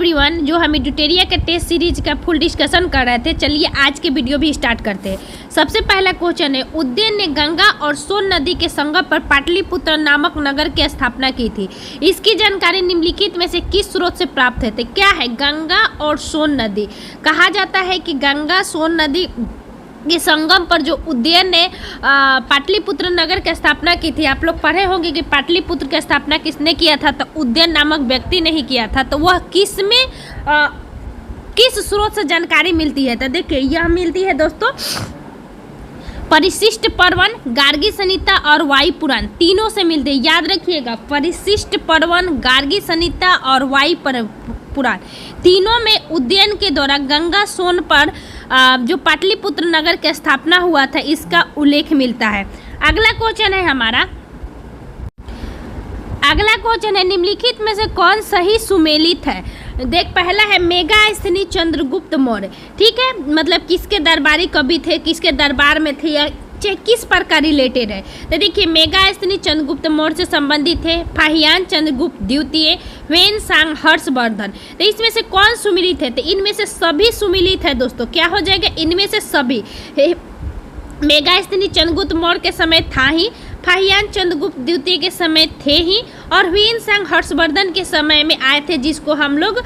Everyone, जो हम ड्यूटेरिया के टेस्ट सीरीज का फुल डिस्कशन कर रहे थे, चलिए आज के वीडियो भी स्टार्ट करते हैं। सबसे पहला क्वेश्चन है, उदयन ने गंगा और सोन नदी के संगम पर पाटलिपुत्र नामक नगर की स्थापना की थी। इसकी जानकारी निम्नलिखित में से किस स्रोत से प्राप्त है? तो क्या है? गंगा और सोन नदी। कहा जाता है कि गंगा सोन नदी के संगम पर जो उदयन ने पाटलिपुत्र नगर की स्थापना की थी। आप लोग पढ़े होंगे कि पाटलिपुत्र की स्थापना किसने किया था? तो उदयन नामक व्यक्ति ने ही किया था। तो वह किस स्रोत से जानकारी मिलती है? तो देखिए, यह मिलती है दोस्तों परिशिष्ट पर्वन, गार्गी संहिता और वायु पुराण, तीनों से मिलते हैं। याद रखिएगा, परिशिष्ट पर्वन, गार्गी संहिता और वायु पुराण, तीनों में उदयन के द्वारा गंगा सोन पर जो पाटलिपुत्र नगर की स्थापना हुआ था, इसका उल्लेख मिलता है। अगला क्वेश्चन है हमारा, अगला क्वेश्चन है, निम्नलिखित में से कौन सही सुमेलित है? देख, पहला है मेगास्थनी चंद्रगुप्त मौर्य। ठीक है, मतलब किसके दरबारी कवि थे, किसके दरबार में थे, या किस पर का रिलेटेड है? तो देखिए, मेगास्थनी चंद्रगुप्त मौर्य से संबंधित है। फाहियान चंद्रगुप्त द्वितीय, ह्वेन-सांग हर्षवर्धन। तो इसमें से कौन सुमिलित है? तो इनमें से सभी सुमिलित है दोस्तों। क्या हो जाएगा? इनमें से सभी। मेगास्थनी चंद्रगुप्त मौर्य के समय था ही, फाहियान चंद्रगुप्त द्वितीय के समय थे ही, और ह्वेन-सांग हर्षवर्धन के समय में आए थे, जिसको हम लोग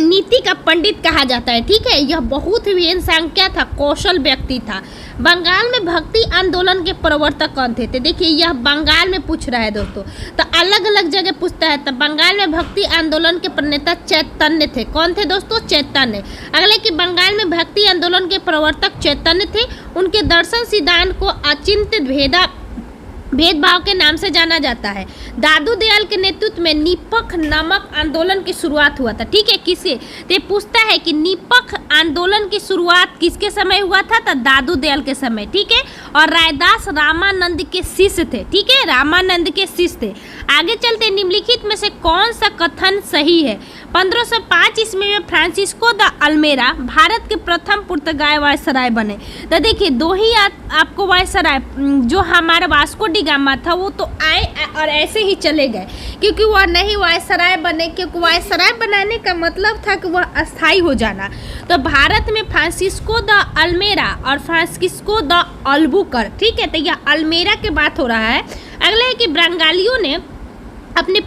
नीति का पंडित कहा जाता है। ठीक है, यह बहुत ह्वेन-सांग क्या था? कौशल व्यक्ति था। बंगाल में भक्ति आंदोलन के प्रवर्तक कौन थे? तो देखिए, यह बंगाल में पूछ रहा है दोस्तों, तो अलग अलग जगह पूछता है। तो बंगाल में भक्ति आंदोलन के प्रणेता चैतन्य थे। कौन थे दोस्तों? चैतन्य। अगले कि बंगाल में भक्ति आंदोलन के प्रवर्तक चैतन्य थे। उनके दर्शन सिद्धांत को अचिंत्य भेदभाव के नाम से जाना जाता है। दादू दयाल के नेतृत्व में निपख नामक आंदोलन की शुरुआत हुआ था। ठीक है, किसके? तो पूछता है कि निपख आंदोलन की शुरुआत किसके समय हुआ था? तो दादू दयाल के समय। ठीक है, और रायदास रामानंद के शिष्य थे। ठीक है, रामानंद के शिष्य थे। आगे चलते, निम्नलिखित में से कौन सा कथन सही है? 1505 ईस्वी में फ्रांसिस्को द अल्मेरा भारत के प्रथम पुर्तगाली वायसराय बने। तो देखिए, दो ही आपको वायसराय, जो हमारा वास्को डी गामा था, वो तो आए और ऐसे ही चले गए, क्योंकि वह नहीं वायसराय बने, क्योंकि वायसराय बनाने का मतलब था कि वह अस्थायी हो जाना। तो भारत में फ्रांसिस्को द अल्मेरा और फ्रांसिस्को द अल्बुकर। ठीक है, तो यह अल्मेरा की बात हो रहा है। अगला है कि पुर्तगालियों ने अपनी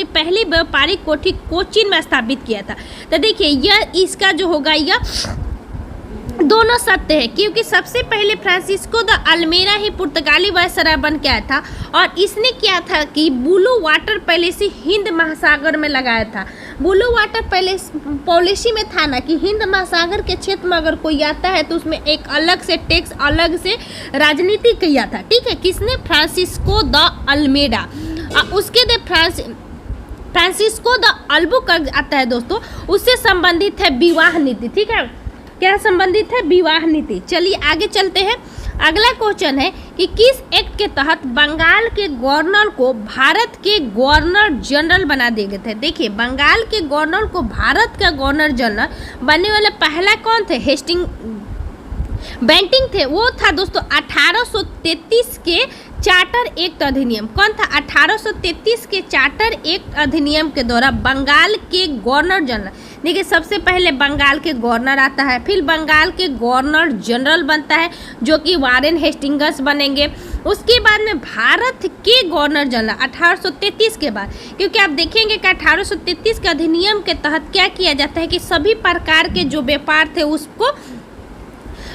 पहली व्यापारिक कोठी कोचीन में स्थापित किया था। तो देखिए, यह इसका जो होगा, यह दोनों सत्य है, क्योंकि सबसे पहले फ्रांसिस्को द अल्मेरा ही पुर्तगाली वायसराय बन के आया था, और इसने क्या था कि ब्लू वाटर पॉलिसी हिंद महासागर में लगाया था। ब्लू वाटर पॉलिसी में था ना कि हिंद महासागर के क्षेत्र में अगर कोई आता है तो उसमें एक अलग से टैक्स, अलग से राजनीति किया था। ठीक है, किसने? Francisco de Almeida. उसके दे फ्रांसिस्को द अल्बुकर्क आता है दोस्तों, उससे संबंधित है विवाह नीति। ठीक है, क्या संबंधित है? विवाह नीति। चलिए आगे चलते हैं। अगला क्वेश्चन है कि किस एक्ट के तहत बंगाल के गवर्नर को भारत के गवर्नर जनरल बना दिए गए थे? देखिए, बंगाल के गवर्नर को भारत का गवर्नर जनरल बनने वाले पहला कौन थे? बेंटिंग थे। वो था दोस्तों 1833 के चार्टर एक्ट अधिनियम। कौन था? 1833 के चार्टर एक्ट अधिनियम के द्वारा बंगाल के गवर्नर जनरल। देखिए, सबसे पहले बंगाल के गवर्नर आता है, फिर बंगाल के गवर्नर जनरल बनता है, जो कि वारेन हेस्टिंग्स बनेंगे। उसके बाद में भारत के गवर्नर जनरल 1833 के बाद, क्योंकि आप देखेंगे कि 1833 के अधिनियम के तहत क्या किया जाता है कि सभी प्रकार के जो व्यापार थे उसको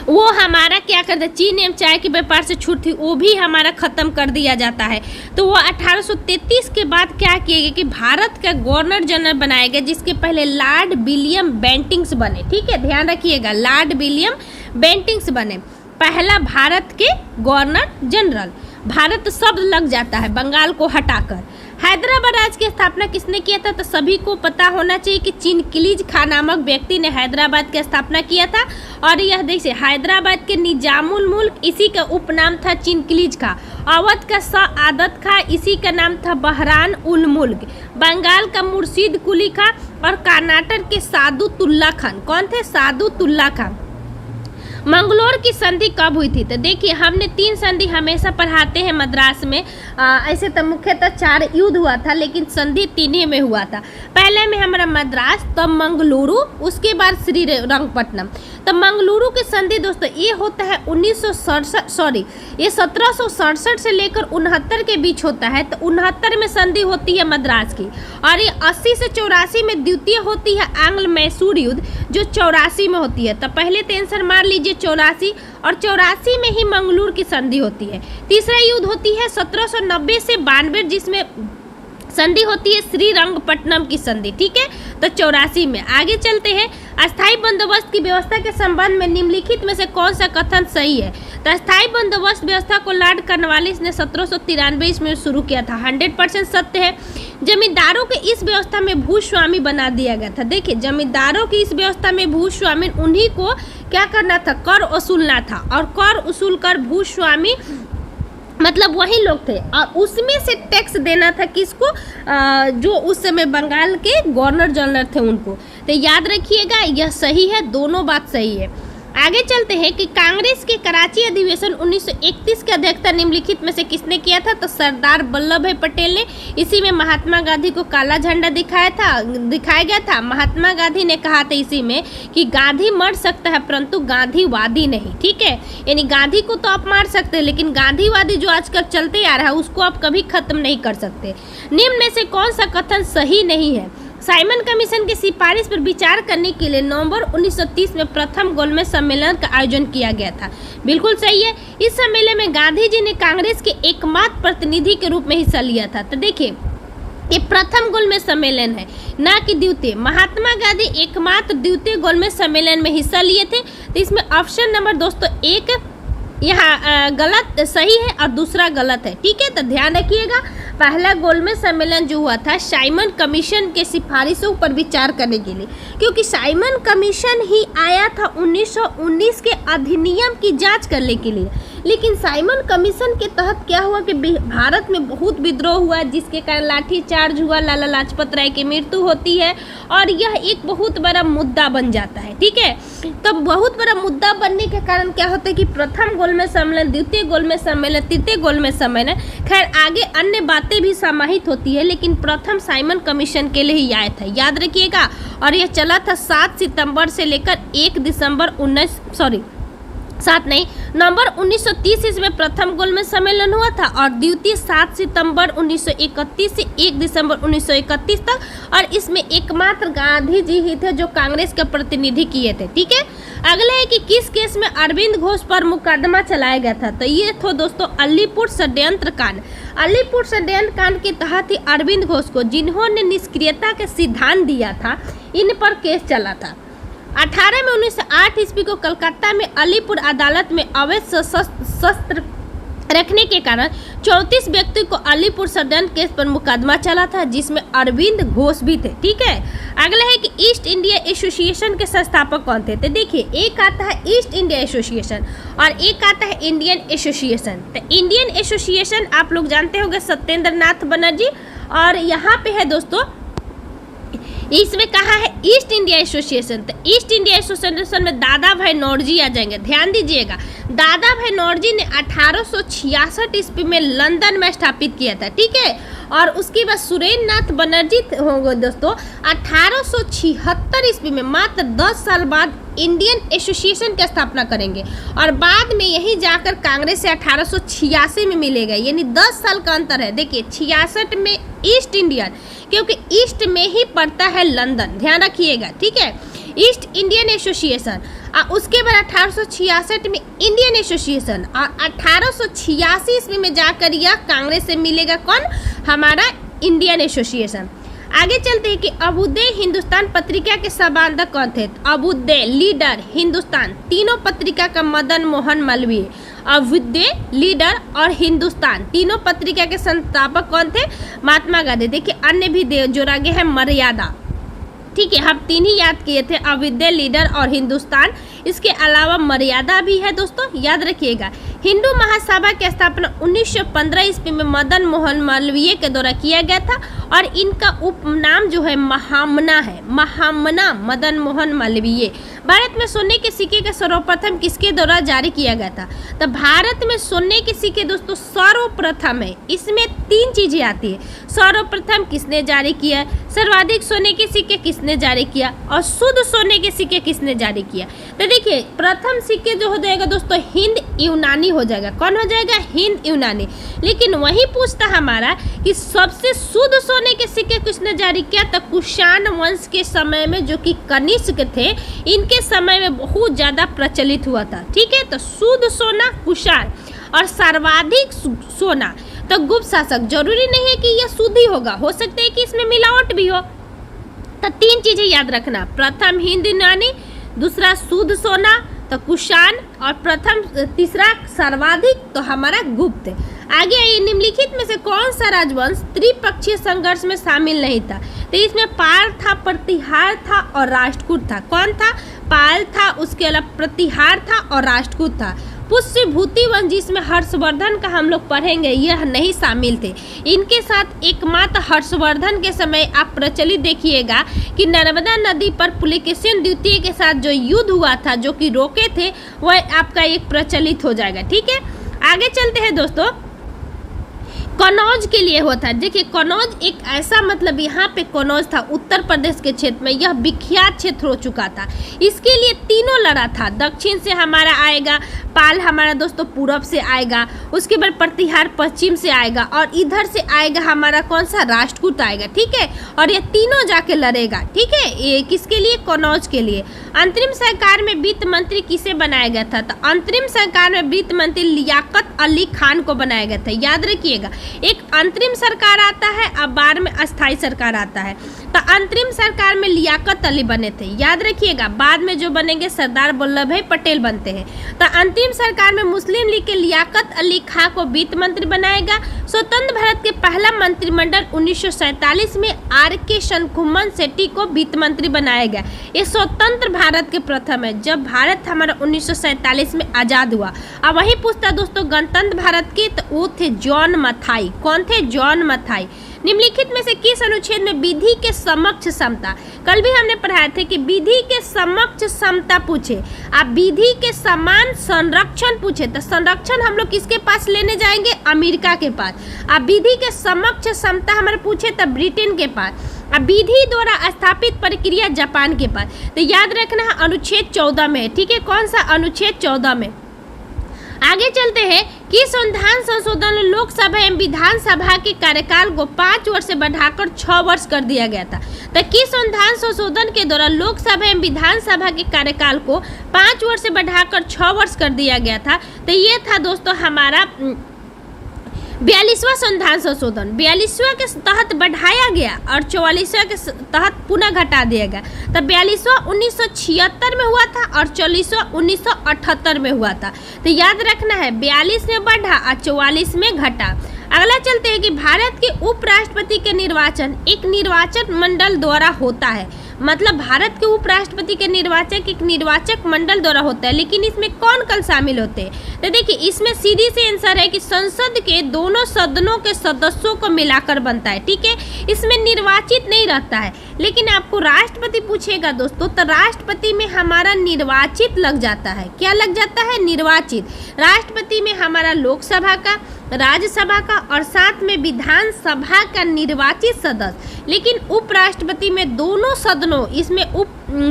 वो हमारा क्या करता है, चीन एवं चाय के व्यापार से छूट थी वो भी हमारा ख़त्म कर दिया जाता है। तो वो 1833 के बाद क्या किया गया कि भारत का गवर्नर जनरल बनाया गया, जिसके पहले लॉर्ड विलियम बेंटिंग्स बने। ठीक है, ध्यान रखिएगा, लॉर्ड विलियम बेंटिंग्स बने पहला भारत के गवर्नर जनरल। भारत शब्द लग जाता है बंगाल को हटाकर। हैदराबाद राज्य की स्थापना किसने किया था? तो सभी को पता होना चाहिए कि चिनकिलीज खां नामक व्यक्ति ने हैदराबाद की स्थापना किया था। और यह देखिए, हैदराबाद के निजामुल मुल्क, इसी का उपनाम था चिनकिलीज खां। अवध का सआदत खां, इसी का नाम था बहरान उल मुल्क। बंगाल का मुर्शीद कुली खां और कर्नाटक के सादुतुल्ला खान। कौन थे? सादुतुल्ला खान। मंगलोर की संधि कब हुई थी? तो देखिए हमने 3 संधि हमेशा पढ़ाते हैं मद्रास में। ऐसे तो मुख्यतः 4 युद्ध हुआ था, लेकिन संधि 3 ही में हुआ था। पहले में हमारा मद्रास, तब मंगलुरु, उसके बाद श्रीरंगपट्टनम। तो मंगलुरु की संधि दोस्तों ये होता है 1767 से लेकर 69 के बीच होता है। तो 69 में संधि होती है मद्रास की, और ये 80 से 84 में द्वितीय होती है आंग्ल मैसूर युद्ध, जो 84 में होती है। तो पहले तो आंसर मार लीजिए 84, और 84 में ही मंगलुरु की संधि होती है। तीसरा युद्ध होती है 1790 से 92, जिसमें संधि होती है श्रीरंगपट्टनम की संधि, ठीक है। तो 84 में। आगे चलते हैं, अस्थायी बंदोबस्त की व्यवस्था के संबंध में निम्नलिखित में से कौन सा कथन सही है? तो अस्थायी बंदोबस्त व्यवस्था को लॉर्ड कॉर्नवालिस ने 1793 में शुरू किया था, 100% सत्य है। जमींदारों के इस व्यवस्था में भूस्वामी बना दिया गया था। देखिए जमींदारों की इस व्यवस्था में भूस्वामी, उन्हीं को क्या करना था? कर वसूलना था, और कर वसूल कर भूस्वामी मतलब वही लोग थे, और उसमें से टैक्स देना था किसको? जो उस समय बंगाल के गवर्नर जनरल थे उनको। तो याद रखिएगा यह सही है, दोनों बात सही है। आगे चलते हैं कि कांग्रेस के कराची अधिवेशन 1931 की अध्यक्षता निम्नलिखित में से किसने किया था? तो सरदार वल्लभ भाई पटेल ने। इसी में महात्मा गांधी को काला झंडा दिखाया गया था। महात्मा गांधी ने कहा था इसी में कि गांधी मर सकता है परंतु गांधीवादी नहीं, ठीक है। यानी गांधी को तो आप मार सकते हैं, लेकिन गांधीवादी जो आजकल चलते आ रहा है उसको आप कभी खत्म नहीं कर सकते। निम्न में से कौन सा कथन सही नहीं है? साइमन कमीशन की सिफारिश पर विचार करने के लिए नवंबर 1930 में प्रथम गोलमेज सम्मेलन का आयोजन किया गया था। बिल्कुल सही है। इस सम्मेलन में गांधी जी ने कांग्रेस के एकमात्र प्रतिनिधि के रूप में हिस्सा लिया था। तो देखिए ये प्रथम गोलमेज सम्मेलन है, ना कि द्वितीय। महात्मा गांधी एकमात्र द्वितीय गोलमेज सम्मेलन में हिस्सा लिए थे। तो इसमें ऑप्शन नंबर दोस्तों 1 यहाँ गलत सही है और दूसरा गलत है, ठीक है। तो ध्यान रखिएगा, पहला गोलमेज सम्मेलन जो हुआ था साइमन कमीशन के सिफारिशों पर विचार करने के लिए, क्योंकि साइमन कमीशन ही आया था 1919 के अधिनियम की जांच करने के लिए। लेकिन साइमन कमीशन के तहत क्या हुआ कि भारत में बहुत विद्रोह हुआ, जिसके कारण लाठीचार्ज हुआ, लाला लाजपत राय की मृत्यु होती है, और यह एक बहुत बड़ा मुद्दा बन जाता है, ठीक है। तब बहुत बड़ा मुद्दा बनने के कारण क्या होता है कि प्रथम गोलमेज सम्मेलन, द्वितीय गोलमेज सम्मेलन, तृतीय गोलमेज सम्मेलन, खैर आगे अन्य बातें भी समाहित होती है, लेकिन प्रथम साइमन कमीशन के लिए ही आया था, याद रखिएगा। और यह चला था 7 सितंबर से लेकर 1 दिसंबर नवंबर 1930 इसमें प्रथम गोलमेज सम्मेलन हुआ था, और द्वितीय 7 सितंबर 1931 से 1 दिसंबर 1931 तक, और इसमें एकमात्र गांधी जी ही थे जो कांग्रेस का प्रतिनिधि किए थे, ठीक है। अगला है कि किस केस में अरविंद घोष पर मुकदमा चलाया गया था? तो ये था दोस्तों अलीपुर षड्यंत्र कांड। अलीपुर षड्यंत्र कांड के तहत ही अरविंद घोष को, जिन्होंने निष्क्रियता का सिद्धांत दिया था, इन पर केस चला था। 18 में 1908 ईस्वी को कलकत्ता में अलीपुर अदालत में अवैध शस्त्र रखने के कारण 34 व्यक्ति को अलीपुर षड्यंत्र केस पर मुकदमा चला था, जिसमें अरविंद घोष भी थे, ठीक है। अगला है कि ईस्ट इंडिया एसोसिएशन के संस्थापक कौन थे? तो देखिए एक आता है ईस्ट इंडिया एसोसिएशन और एक आता है इंडियन एसोसिएशन। तो इंडियन एसोसिएशन आप लोग जानते होंगे सत्येंद्र नाथ बनर्जी, और यहाँ पे है दोस्तों इसमें कहा है ईस्ट इंडिया एसोसिएशन। तो ईस्ट इंडिया एसोसिएशन में दादा भाई नौरोजी आ जाएंगे, ध्यान दीजिएगा। दादा भाई नौरोजी ने 1866 ईस्वी में लंदन में स्थापित किया था, ठीक है। और उसके बाद सुरेंद्र नाथ बनर्जी होंगे दोस्तों 1876 ईस्वी में, मात्र 10 साल बाद इंडियन एसोसिएशन की स्थापना करेंगे, और बाद में यही जाकर कांग्रेस से 1886 में मिलेगा, यानी 10 साल का अंतर है। देखिए 66 में ईस्ट इंडियन, क्योंकि ईस्ट में ही पड़ता है लंदन, ध्यान रखिएगा, ठीक है। ईस्ट इंडियन एसोसिएशन, और उसके बाद 1866 में इंडियन एसोसिएशन, और 1886 ईस्वी में जाकर यह कांग्रेस से मिलेगा कौन? हमारा इंडियन एसोसिएशन। आगे चलते हैं कि अभ्युदय हिंदुस्तान पत्रिका के संपादक कौन थे? अभ्युदय, लीडर, हिंदुस्तान, तीनों पत्रिका का मदन मोहन मालवीय। अभ्युदय, लीडर और हिंदुस्तान तीनों पत्रिका के संस्थापक कौन थे? महात्मा गांधी। देखिए अन्य भी जोड़ा गया है, मर्यादा, ठीक है। हम 3 ही याद किए थे, अभ्युदय, लीडर और हिंदुस्तान। इसके अलावा मर्यादा भी है दोस्तों, याद रखिएगा। हिंदू महासभा की स्थापना 1915 ईस्वी में मदन मोहन मालवीय के द्वारा किया गया था, और इनका उपनाम जो है महामना है, महामना मदन मोहन मालवीय। भारत में सोने के सिक्के का सर्वप्रथम किसके द्वारा जारी किया गया था? तो भारत में सोने के सिक्के दोस्तों सर्वप्रथम है, इसमें 3 चीजें आती है। सर्वप्रथम किसने जारी किया, सर्वाधिक सोने के सिक्के किसने जारी किया और शुद्ध सोने के सिक्के किसने जारी किया? तो देखिए प्रथम सिक्के जो हो जाएगा दोस्तों हिंद यूनानी हो जाएगा। कौन हो जाएगा? हिंद यूनानी। लेकिन वही पूछता हमारा कि सबसे शुद्ध सोने के सिक्के किसने जारी किया? तो कुषाण वंश के समय में, जो कि कनिष्क थे, इनके समय में बहुत ज़्यादा प्रचलित हुआ था। ठीक है, तो शुद्ध सोना कुषाण और सर्वाधिक सोना तो गुप्त शासक। जरूरी नहीं है कि यह शुद्ध ही होगा, हो सकता है कि इसमें मिलावट भी हो। तो 3 चीजें याद रखना, प्रथम हिंद यूनानी, दूसरा शुद्ध सोना तो कुषाण और तीसरा सर्वाधिक तो हमारा गुप्त। आगे आइए, निम्नलिखित में से कौन सा राजवंश त्रिपक्षीय संघर्ष में शामिल नहीं था? तो इसमें पाल था, प्रतिहार था और राष्ट्रकूट था। कौन था? पाल था, उसके अलावा प्रतिहार था और राष्ट्रकूट था। पुष्यभूति वंश जिसमें हर्षवर्धन का हम लोग पढ़ेंगे, यह नहीं शामिल थे। इनके साथ एकमात्र हर्षवर्धन के समय आप प्रचलित देखिएगा कि नर्मदा नदी पर पुलकेशिन द्वितीय के साथ जो युद्ध हुआ था, जो कि रोके थे, वह आपका एक प्रचलित हो जाएगा। ठीक है, आगे चलते हैं दोस्तों। कनौज के लिए होता है। देखिए कनौज एक ऐसा, मतलब यहाँ पे कनौज था उत्तर प्रदेश के क्षेत्र में, यह विख्यात क्षेत्र हो चुका था। इसके लिए तीनों लड़ा था, दक्षिण से हमारा आएगा, पाल हमारा दोस्तों पूरब से आएगा, उसके बाद प्रतिहार पश्चिम से आएगा और इधर से आएगा हमारा कौन सा? राष्ट्रकूट आएगा। ठीक है, और ये तीनों जाके लड़ेगा। ठीक है, ये किसके लिए? कनौज के लिए। अंतरिम सरकार में वित्त मंत्री किसे बनाया गया था? तो अंतरिम सरकार में वित्त मंत्री लियाकत अली खान को बनाया गया था। याद रखिएगा, एक अंतरिम सरकार आता है और बाद में अस्थाई सरकार आता है। तो अंतरिम सरकार में लियाकत अली बने थे, याद रखिएगा। बाद में जो बनेंगे सरदार वल्लभ भाई पटेल बनते हैं। तो अंतरिम सरकार में मुस्लिम लीग के लियाकत अली खां को वित्त मंत्री बनाएगा। स्वतंत्र भारत के पहला मंत्रिमंडल 1947 में R.K. शंकुमन शेट्टी को वित्त मंत्री बनाया गया। ये स्वतंत्र भारत के प्रथम है, जब भारत हमारा 1947 में आज़ाद हुआ। अब वही पूछता दोस्तों गणतंत्र भारत के, तो वो थे जॉन मथाई। कौन थे? जॉन मथाई। निम्नलिखित में से किस अनुच्छेद में विधि के समक्ष समता? कल भी हमने पढ़ाया था कि विधि के समक्ष समता पूछे, आप विधि के समान संरक्षण पूछे, तो संरक्षण हम लोग किसके पास लेने जाएंगे? अमेरिका के पास। आप विधि के समक्ष समता हमारे पूछे तो ब्रिटेन के पास। अब विधि द्वारा स्थापित प्रक्रिया जापान के पास। तो याद रखना है अनुच्छेद 14 में। ठीक है, कौन सा? अनुच्छेद 14 में। आगे चलते हैं कि संविधान संशोधन लोकसभा एवं विधानसभा के कार्यकाल को 5 वर्ष से बढ़ाकर 6 वर्ष कर दिया गया था। तो किस संविधान संशोधन के दौरान लोकसभा एवं विधानसभा के कार्यकाल को 5 वर्ष से बढ़ाकर 6 वर्ष कर दिया गया था? तो ये था दोस्तों हमारा 42वां संविधान संशोधन। 42वां के तहत बढ़ाया गया और 44वां के तहत पुनः घटा दिया गया। तो 42वां 1976 में हुआ था और 44वां 1978 में हुआ था। तो याद रखना है 42 में बढ़ा और 44 में घटा। अगला चलते हैं कि भारत के उपराष्ट्रपति के निर्वाचन एक निर्वाचन मंडल द्वारा होता है। मतलब भारत के उपराष्ट्रपति के निर्वाचक एक निर्वाचक मंडल द्वारा होता है। लेकिन इसमें कौन कौन शामिल होते हैं? तो देखिए इसमें सीधी से आंसर है कि संसद के दोनों सदनों के सदस्यों को मिलाकर बनता है। ठीक है, इसमें निर्वाचित नहीं रहता है। लेकिन आपको राष्ट्रपति पूछेगा दोस्तों, तो राष्ट्रपति में हमारा निर्वाचित लग जाता है। क्या लग जाता है? निर्वाचित। राष्ट्रपति में हमारा लोकसभा का, राज्यसभा का और साथ में विधानसभा का निर्वाचित सदस्य। लेकिन उपराष्ट्रपति में दोनों सदनों, इसमें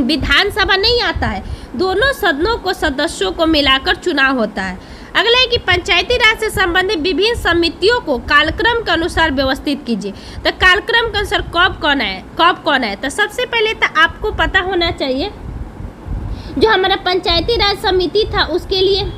विधानसभा नहीं आता है, दोनों सदनों को सदस्यों को मिलाकर चुनाव होता है। अगला है कि पंचायती राज से संबंधित विभिन्न समितियों को कालक्रम के अनुसार व्यवस्थित कीजिए। तो कालक्रम के अनुसार कब कौन है? तो सबसे पहले तो आपको पता होना चाहिए जो हमारा पंचायती राज समिति था उसके लिए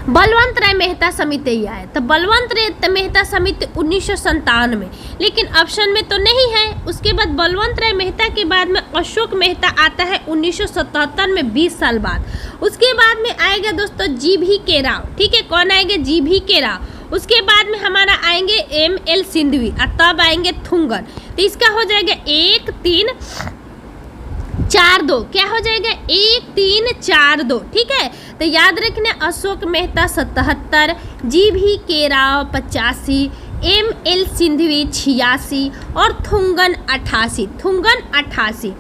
बलवंत राय मेहता समिति ही आया। तो बलवंत राय मेहता समिति 1957 में, लेकिन ऑप्शन में तो नहीं है। उसके बाद बलवंत राय मेहता के बाद में अशोक मेहता आता है 1977 में, 20 साल बाद। उसके बाद में आएगा दोस्तों GV.K. राव। ठीक है, कौन आएंगे? GV.K. राव। उसके बाद में हमारा आएंगे M.L. सिंधवी और तब आएंगे थुंगन। तो इसका हो जाएगा 1 3 4 2। क्या हो जाएगा? 1 3 4 2। ठीक है, तो याद रखना अशोक मेहता 77, GV.K. राव 85, M.L. सिंधवी 86 और थुंगन 88।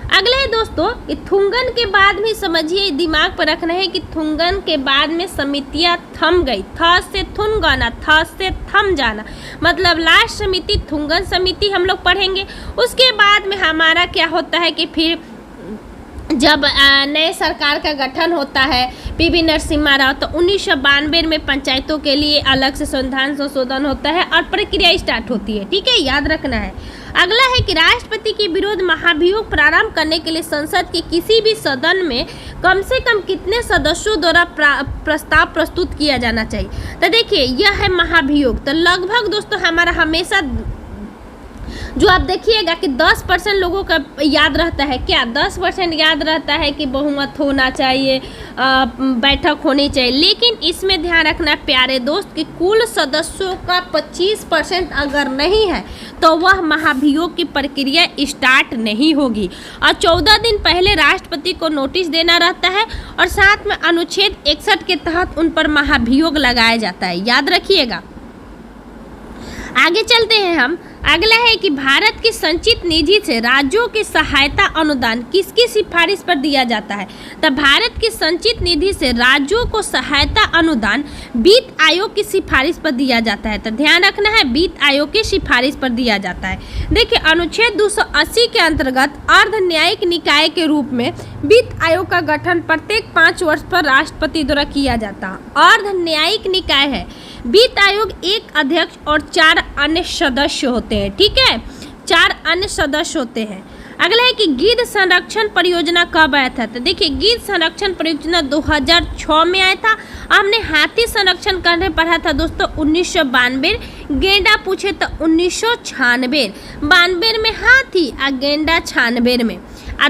अगला है दोस्तों कि थुंगन के बाद भी समझिए, दिमाग पर रखना है कि थुंगन के बाद में समितियां थम गई। थ से थुन गाना, थ से थम जाना, मतलब लास्ट समिति थुंगन समिति हम लोग पढ़ेंगे। उसके बाद में हमारा क्या होता है कि फिर जब नए सरकार का गठन होता है पीवी नरसिम्हा राव, तो 1992 में पंचायतों के लिए अलग से संविधान संशोधन होता है और प्रक्रिया स्टार्ट होती है। ठीक है, याद रखना है। अगला है कि राष्ट्रपति के विरुद्ध महाभियोग प्रारंभ करने के लिए संसद के किसी भी सदन में कम से कम कितने सदस्यों द्वारा प्रस्ताव प्रस्तुत किया जाना चाहिए। तो देखिए यह है महाभियोग। तो लगभग दोस्तों हमारा हमेशा जो आप देखिएगा कि 10% लोगों का याद रहता है, क्या 10% याद रहता है कि बहुमत होना चाहिए, बैठक होनी चाहिए। लेकिन इसमें ध्यान रखना प्यारे दोस्त कि कुल सदस्यों का 25% अगर नहीं है तो वह महाभियोग की प्रक्रिया स्टार्ट नहीं होगी। और 14 दिन पहले राष्ट्रपति को नोटिस देना रहता है और साथ में अनुच्छेद 61 के तहत उन पर महाभियोग लगाया जाता है, याद रखिएगा। आगे चलते हैं हम। अगला है कि भारत की संचित निधि से राज्यों की सहायता अनुदान किसकी सिफारिश पर दिया जाता है। तो भारत की संचित निधि से राज्यों को सहायता अनुदान वित्त आयोग की सिफारिश पर दिया जाता है। तो ध्यान रखना है, वित्त आयोग की सिफारिश पर दिया जाता है। देखिए अनुच्छेद 280 के अंतर्गत अर्ध न्यायिक निकाय के रूप में वित्त आयोग का गठन प्रत्येक 5 वर्ष पर राष्ट्रपति द्वारा किया जाता है। अर्ध न्यायिक निकाय है। वित्त आयोग एक अध्यक्ष और 4 अन्य सदस्य होते हैं। ठीक है, 4 अन्य सदस्य होते हैं। अगला है कि गिद्ध संरक्षण परियोजना कब आया था। तो देखिए गिद्ध संरक्षण परियोजना 2006 में आया था। हमने हाथी संरक्षण करने पढ़ा था दोस्तों 1992। गेंडा पूछे तो 1996। 92 में हाथी और गेंडा 96 में।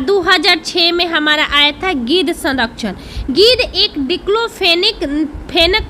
2006 में हमारा आया था गिद्ध संरक्षण। गिद्ध एक डिक्लोफेनेक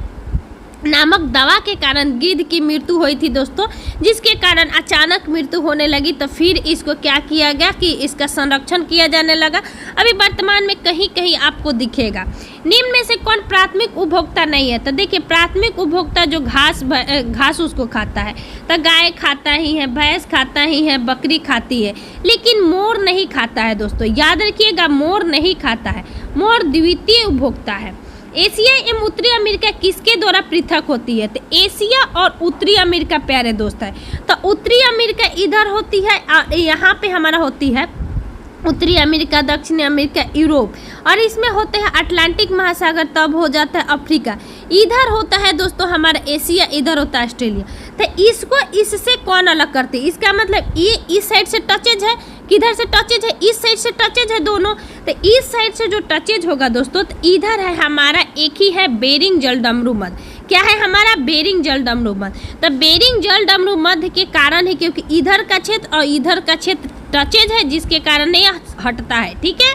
नामक दवा के कारण गिद्ध की मृत्यु हुई थी दोस्तों, जिसके कारण अचानक मृत्यु होने लगी। तो फिर इसको क्या किया गया कि इसका संरक्षण किया जाने लगा। अभी वर्तमान में कहीं कहीं आपको दिखेगा। निम्न में से कौन प्राथमिक उपभोक्ता नहीं है। तो देखिए प्राथमिक उपभोक्ता जो घास उसको खाता है, तो गाय खाता ही है, भैंस खाता ही है, बकरी खाती है, लेकिन मोर नहीं खाता है दोस्तों, याद रखिएगा मोर नहीं खाता है। मोर द्वितीय उपभोक्ता है। एशिया एवं उत्तरी अमेरिका किसके द्वारा पृथक होती है। तो एशिया और उत्तरी अमेरिका प्यारे दोस्त है। तो उत्तरी अमेरिका इधर होती है, यहाँ पे हमारा होती है उत्तरी अमेरिका, दक्षिणी अमेरिका, यूरोप, और इसमें होते हैं अटलांटिक महासागर, तब हो जाता है अफ्रीका। इधर होता है दोस्तों हमारा एशिया, इधर होता है ऑस्ट्रेलिया। तो इसको इससे कौन अलग करते हैं। इसका मतलब ये इस साइड से टचेज है, किधर से टचेज है, इस साइड से टचेज है दोनों। तो इस साइड से जो टचेज होगा दोस्तों, तो इधर है हमारा एक ही है बेरिंग जलडमरू मध्य। क्या है हमारा बेरिंग जलडमरू मध्य। तो बेरिंग जलडमरू मध्य के कारण है क्योंकि इधर का क्षेत्र और इधर का क्षेत्र टचेज है, जिसके कारण यह हटता है। ठीक है,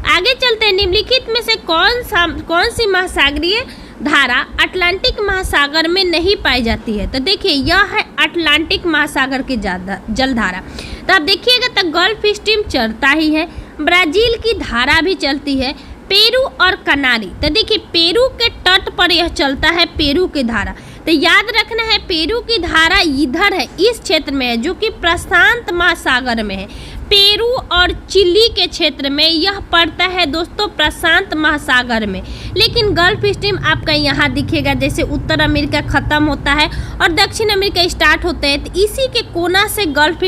आगे चलते हैं। निम्नलिखित में से कौन सी महासागरीय धारा अटलांटिक महासागर में नहीं पाई जाती है। तो देखिए यह है अटलांटिक महासागर की जलधारा। तो आप देखिएगा तो गल्फ स्ट्रीम चलता ही है, ब्राजील की धारा भी चलती है, पेरू और कनारी। तो देखिए पेरू के तट पर यह चलता है, पेरू की धारा। तो याद रखना है पेरू की धारा इधर है, इस क्षेत्र में है, जो कि प्रशांत महासागर में है। पेरू और चिली के क्षेत्र में यह पड़ता है दोस्तों प्रशांत महासागर में। लेकिन गल्फ स्ट्रीम आपका यहाँ दिखेगा, जैसे उत्तर अमेरिका खत्म होता है और दक्षिण अमेरिका स्टार्ट होता है, तो इसी के कोना से गल्फ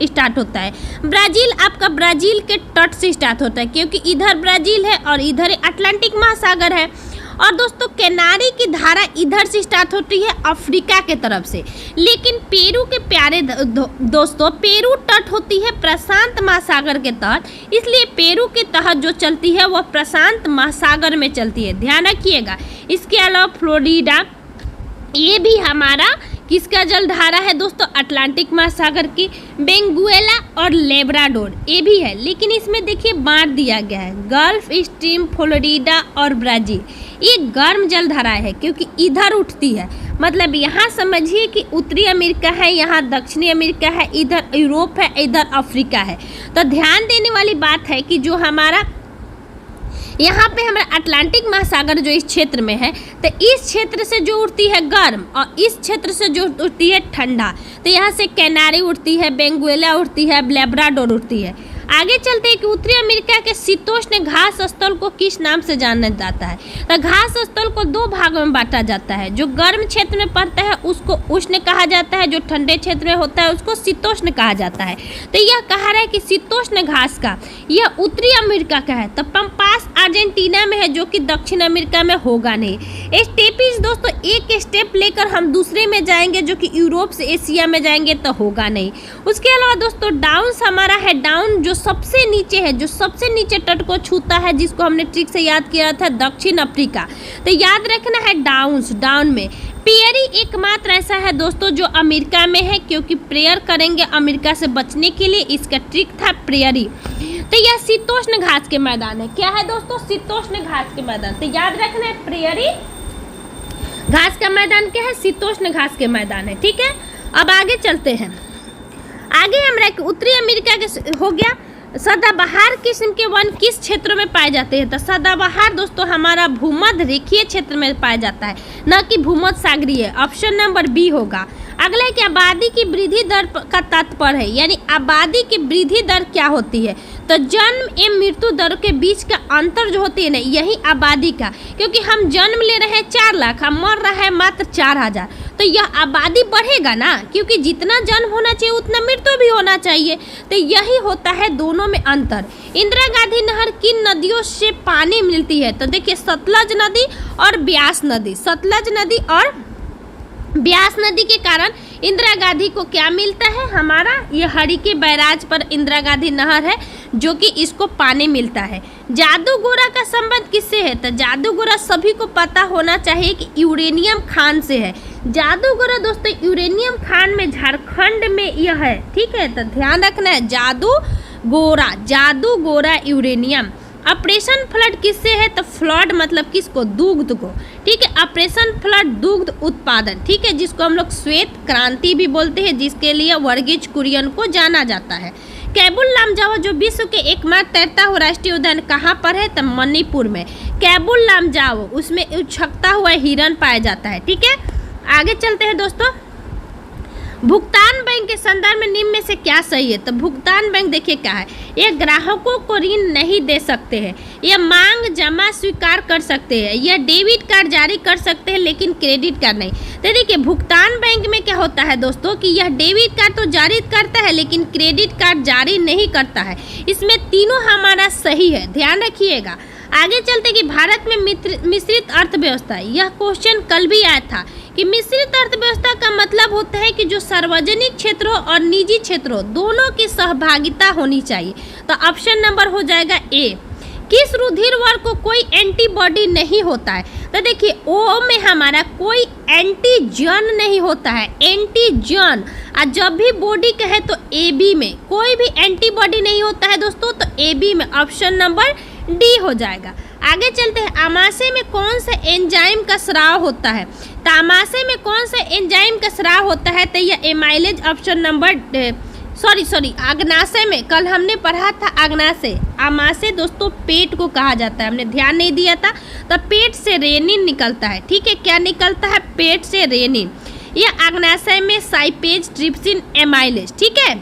स्टार्ट होता है। ब्राज़ील आपका ब्राज़ील के तट से स्टार्ट होता है, क्योंकि इधर ब्राज़ील है और इधर अटलांटिक महासागर है। और दोस्तों कैनारी की धारा इधर से स्टार्ट होती है अफ्रीका के तरफ से। लेकिन पेरू के प्यारे दोस्तों पेरू तट होती है प्रशांत महासागर के तहत, इसलिए पेरू के तहत जो चलती है वह प्रशांत महासागर में चलती है, ध्यान रखिएगा। इसके अलावा फ्लोरिडा, ये भी हमारा किसका जलधारा है दोस्तों, अटलांटिक महासागर की। बेंगुएला और लेब्राडोर ये भी है, लेकिन इसमें देखिए बांट दिया गया है, गल्फ स्ट्रीम, फ्लोरिडा और ब्राज़ील। ये गर्म जलधारा है क्योंकि इधर उठती है, मतलब यहाँ समझिए कि उत्तरी अमेरिका है, यहाँ दक्षिणी अमेरिका है, इधर यूरोप है, इधर अफ्रीका है। तो ध्यान देने वाली बात है कि जो हमारा यहाँ पे हमारा अटलांटिक महासागर जो इस क्षेत्र में है, तो इस क्षेत्र से जो उठती है गर्म और इस क्षेत्र से जो उठती है ठंडा। तो यहाँ से कैनारी उठती है, बेंगुएला उठती है, लेब्राडोर उठती है। आगे चलते हैं कि उत्तरी अमेरिका के शीतोष्ण घास स्थल को किस नाम से जाना जाता है। तो घास स्थल को दो भागों में बांटा जाता है। जो गर्म क्षेत्र में पड़ता है उसको उष्ण कहा जाता है, जो ठंडे क्षेत्र में होता है उसको शीतोष्ण कहा जाता है। तो यह कहा रहा है कि शीतोष्ण घास का यह उत्तरी अमेरिका का है। तो पंपास अर्जेंटीना में है, जो कि दक्षिण अमेरिका में होगा नहीं। स्टेपीज दोस्तों एक स्टेप लेकर हम दूसरे में जाएंगे, जो कि यूरोप से एशिया में जाएंगे तो होगा नहीं। उसके अलावा दोस्तों डाउन्स हमारा है, डाउन जो सबसे नीचे है, जो सबसे नीचे तट को छूता है, जिसको हमने ट्रिक से याद किया था दक्षिण अफ्रीका। तो याद रखना है डाउन्स, डाउन में। पेयरी एकमात्र ऐसा है दोस्तों जो अमेरिका में है, क्योंकि प्रेयर करेंगे अमेरिका से बचने के लिए, इसका ट्रिक था प्रेयरी। तो यह शीतोष्ण घास के मैदान है। क्या है दोस्तों? शीतोष्ण घास के मैदान। तो याद रखना है प्रेयरी घास का मैदान क्या है? शीतोष्ण घास के मैदान है। ठीक है, अब आगे चलते हैं। आगे हमारा उत्तरी अमेरिका के हो गया। सदाबहार किस्म के वन किस क्षेत्रों में पाए जाते हैं? तो सदाबहार दोस्तों हमारा भूमध्य रेखीय क्षेत्र में पाया जाता है, न कि भूमध्य सागरीय। ऑप्शन नंबर बी होगा। अगला है कि आबादी की वृद्धि दर का तात्पर्य है, यानी आबादी की वृद्धि दर क्या होती है? तो जन्म एवं मृत्यु दर के बीच का अंतर जो होती है ना, यही आबादी का, क्योंकि हम जन्म ले रहे हैं 4 लाख, हम मर रहा है मात्र 4000, तो यह आबादी बढ़ेगा ना, क्योंकि जितना जन्म होना चाहिए उतना मृत्यु भी होना चाहिए। तो यही होता है दोनों में अंतर। इंदिरा गांधी नहर किन नदियों से पानी मिलती है? तो देखिए सतलज नदी और ब्यास नदी। सतलज नदी और ब्यास नदी के कारण इंदिरा गांधी को क्या मिलता है? हमारा ये हरिके बैराज पर इंदिरा गांधी नहर है, जो कि इसको पानी मिलता है। जादूगोरा का संबंध किससे है? तो जादूगोरा सभी को पता होना चाहिए कि यूरेनियम खान से है। जादूगोरा दोस्तों यूरेनियम खान में झारखंड में यह है। ठीक है, तो ध्यान रखना है जादूगोरा, जादूगोरा यूरेनियम। ऑपरेशन फ्लड किससे है? तो फ्लड मतलब किसको? दुग्ध को। ठीक है, ऑपरेशन फ्लड दुग्ध उत्पादन। ठीक है, जिसको हम लोग श्वेत क्रांति भी बोलते हैं, जिसके लिए वर्गीज कुरियन को जाना जाता है। कैबुल लामजाओ जो विश्व के एकमात्र तैरता हुआ राष्ट्रीय उद्यान कहाँ पर है? तो मणिपुर में। कैबुल लामजाओ उसमें उछकता हुआ हिरन पाया जाता है। ठीक है, आगे चलते हैं दोस्तों। भुगतान बैंक के संदर्भ में निम्न में से क्या सही है? तो भुगतान बैंक देखिए क्या है, ये ग्राहकों को ऋण नहीं दे सकते हैं, यह मांग जमा स्वीकार कर सकते हैं, यह डेबिट कार्ड जारी कर सकते हैं लेकिन क्रेडिट कार्ड नहीं। तो देखिए भुगतान बैंक में क्या होता है दोस्तों कि यह डेबिट कार्ड तो जारी करता है लेकिन क्रेडिट कार्ड जारी नहीं करता है। इसमें तीनों हमारा सही है, ध्यान रखिएगा। आगे चलते कि भारत में मिश्रित अर्थव्यवस्था, यह क्वेश्चन कल भी आया था कि मिश्रित अर्थव्यवस्था का मतलब होता है कि जो सार्वजनिक क्षेत्रों और निजी क्षेत्रों दोनों की सहभागिता होनी चाहिए। तो ऑप्शन नंबर हो जाएगा ए। किस रुधिर वर्ग को कोई एंटीबॉडी नहीं होता है? तो देखिए ओ में हमारा कोई एंटीजन नहीं होता है, एंटीजन। और जब भी बॉडी कहे तो ए बी में कोई भी एंटीबॉडी नहीं होता है दोस्तों, तो ए बी में ऑप्शन नंबर डी हो जाएगा। आगे चलते हैं, आमाशय में कौन सा एंजाइम का स्राव होता है? तो आमाशय में कौन सा एंजाइम का स्राव होता है? तो यह एमाइलेज ऑप्शन नंबर सॉरी आग्नाशय में, कल हमने पढ़ा था आग्नाशय। आमाशय दोस्तों पेट को कहा जाता है, हमने ध्यान नहीं दिया था। तो पेट से रेनिन निकलता है। ठीक है, क्या निकलता है? पेट से रेनिन। यह आग्नाशय में साइपेज, ट्रिप्सिन, एमाइलेज। ठीक है,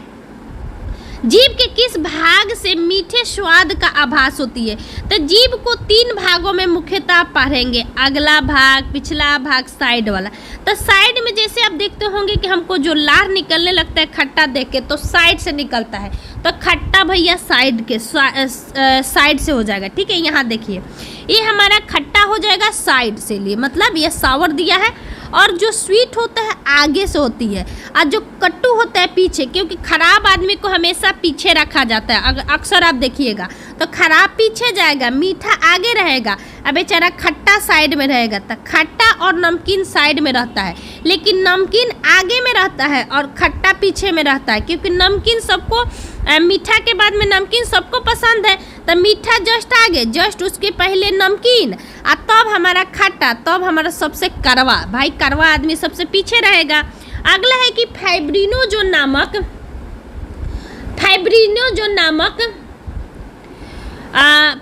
जीभ के किस भाग से मीठे स्वाद का आभास होती है? तो जीभ को 3 भागों में मुख्यतः पढ़ेंगे, अगला भाग, पिछला भाग, साइड वाला। तो साइड में जैसे आप देखते होंगे कि हमको जो लार निकलने लगता है खट्टा देख के, तो साइड से निकलता है, तो खट्टा भैया साइड के साइड से हो जाएगा। ठीक है, यहाँ देखिए ये हमारा खट्टा हो जाएगा साइड से लिए, मतलब ये सावर दिया है। और जो स्वीट होता है आगे से होती है, और जो कट्टू होता है पीछे, क्योंकि खराब आदमी को हमेशा पीछे रखा जाता है। अक्सर आप देखिएगा तो खराब पीछे जाएगा, मीठा आगे रहेगा, अब बेचारा खट्टा साइड में रहेगा। तो खट्टा और नमकीन साइड में रहता है, लेकिन नमकीन आगे में रहता है और खट्टा पीछे में रहता है, क्योंकि नमकीन सबको मीठा के बाद में नमकीन सबको पसंद है। तो मीठा जस्ट आगे, जस्ट उसके पहले नमकीन, और तब हमारा खट्टा, तब हमारा सबसे कड़वा। भाई कड़वा आदमी सबसे पीछे रहेगा। अगला है कि फाइब्रिनोजोन नामक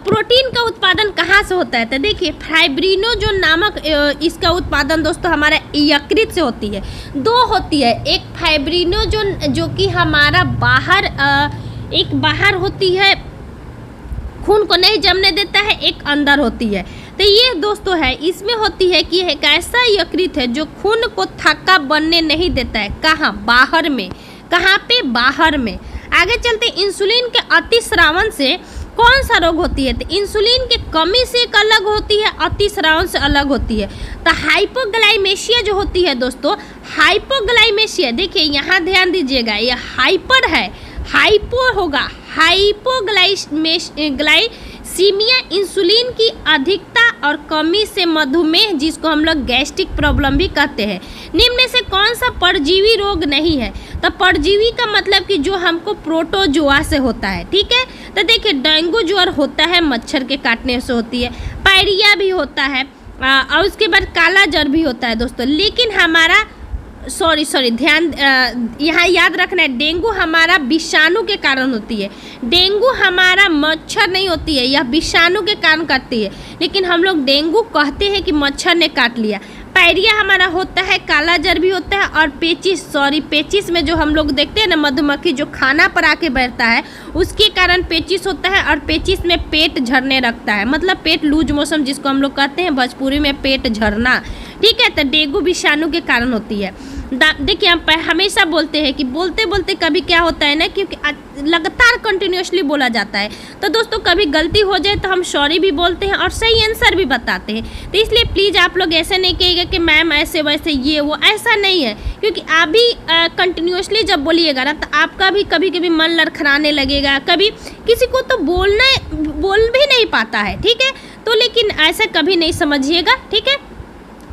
प्रोटीन का उत्पादन कहाँ से होता है? तो देखिए फाइब्रिनोजोन नामक इसका उत्पादन दोस्तों हमारा यकृत से होती है। 2 होती है, एक फाइब्रिनोजोन जो कि हमारा बाहर एक बाहर होती है, खून को नहीं जमने देता है, एक अंदर होती है। तो ये दोस्तों है, इसमें होती है कि एक ऐसा यकृत है जो खून को थक्का बनने नहीं देता है। कहाँ? बाहर में। कहाँ पे? बाहर में। आगे चलते, इंसुलिन के अतिस्रावन से कौन सा रोग होती है? तो इंसुलिन की कमी से एक अलग होती है, अतिस्रावन से अलग होती है। तो हाइपोग्लाइमेशिया जो होती है दोस्तों, हाइपोग्लाइमेशिया, देखिए यहाँ ध्यान दीजिएगा, ये हाइपर है, हाइपो होगा, हाइपोग्लाइसीमिया इंसुलिन की अधिकता और कमी से मधुमेह, जिसको हम लोग गैस्ट्रिक प्रॉब्लम भी कहते हैं। निम्न से कौन सा परजीवी रोग नहीं है? तो परजीवी का मतलब कि जो हमको प्रोटोजोआ से होता है, ठीक है। तो देखिए डेंगू ज्वर होता है मच्छर के काटने से होती है, पायरिया भी होता है और उसके बाद काला ज्वर भी होता है दोस्तों। लेकिन हमारा सॉरी ध्यान यहाँ याद रखना है, डेंगू हमारा विषाणु के कारण होती है। डेंगू हमारा मच्छर नहीं होती है, यह विषाणु के कारण काटती है। लेकिन हम लोग डेंगू कहते हैं कि मच्छर ने काट लिया। पायरिया हमारा होता है, काला ज्वर भी होता है, और पेचिस में जो हम लोग देखते हैं ना, मधुमक्खी जो खाना पर आके बैठता है उसके कारण पेचिस होता है, और पेचिस में पेट झरने लगता है, मतलब पेट लूज मोशन जिसको हम लोग कहते हैं भोजपुरी में पेट झरना, ठीक है। तो डेंगू विषाणु के कारण होती है। देखिए हम हमेशा बोलते हैं कि बोलते बोलते कभी क्या होता है ना, क्योंकि लगातार कंटिन्यूसली बोला जाता है, तो दोस्तों कभी गलती हो जाए तो हम सॉरी भी बोलते हैं और सही आंसर भी बताते हैं। तो इसलिए प्लीज़ आप लोग ऐसे नहीं कहिएगा कि मैम ऐसे वैसे ये वो, ऐसा नहीं है। क्योंकि आप भी कंटिन्यूसली जब बोलिएगा ना, तो आपका भी कभी कभी मन लड़खड़ाने लगेगा, कभी किसी को तो बोल भी नहीं पाता है, ठीक है। तो लेकिन ऐसा कभी नहीं समझिएगा, ठीक है।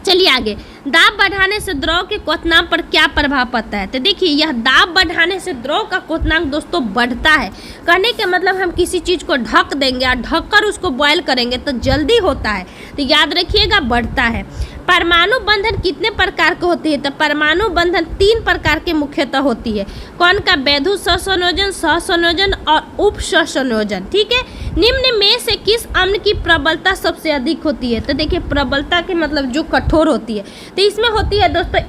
चलिए आगे, दाब बढ़ाने से द्रव के क्वथनांक पर क्या प्रभाव पड़ता है? तो देखिए यह दाब बढ़ाने से द्रव का क्वथनांक दोस्तों बढ़ता है। कहने के मतलब हम किसी चीज़ को ढक देंगे और ढककर उसको बॉयल करेंगे तो जल्दी होता है, तो याद रखिएगा बढ़ता है। परमाणु बंधन कितने प्रकार के होती है? तो परमाणु बंधन 3 प्रकार के मुख्यतः होती है। कौन का? वैधु सहसंयोजन, सहसंयोजन और उप सहसंयोजन, ठीक है। निम्न में से किस अम्ल की प्रबलता सबसे अधिक होती है? तो देखिए प्रबलता के मतलब जो कठोर होती है, तो इसमें होती है दोस्तों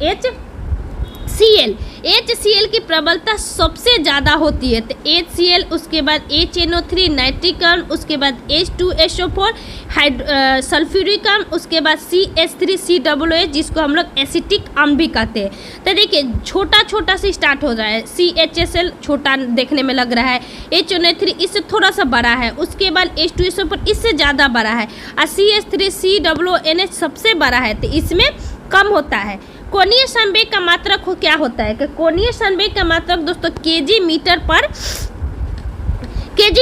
HCl की प्रबलता सबसे ज़्यादा होती है। तो HCl, उसके बाद HNO3 नाइट्रिक अम्ल, उसके बाद H2SO4 सल्फ्यूरिक अम्ल, उसके बाद CH3COOH जिसको हम लोग एसिटिक अम्ल भी कहते हैं। तो देखिए छोटा छोटा से स्टार्ट हो रहा है, CHSL छोटा देखने में लग रहा है, HNO3 इससे थोड़ा सा बड़ा है, उसके बाद H2SO4 इससे ज़्यादा बड़ा है, और CH3COOH सबसे बड़ा है, तो इसमें कम होता है। कोणीय संवेग का मात्रक क्या होता है? कि कोणीय संवेग का मात्रक दोस्तों केजी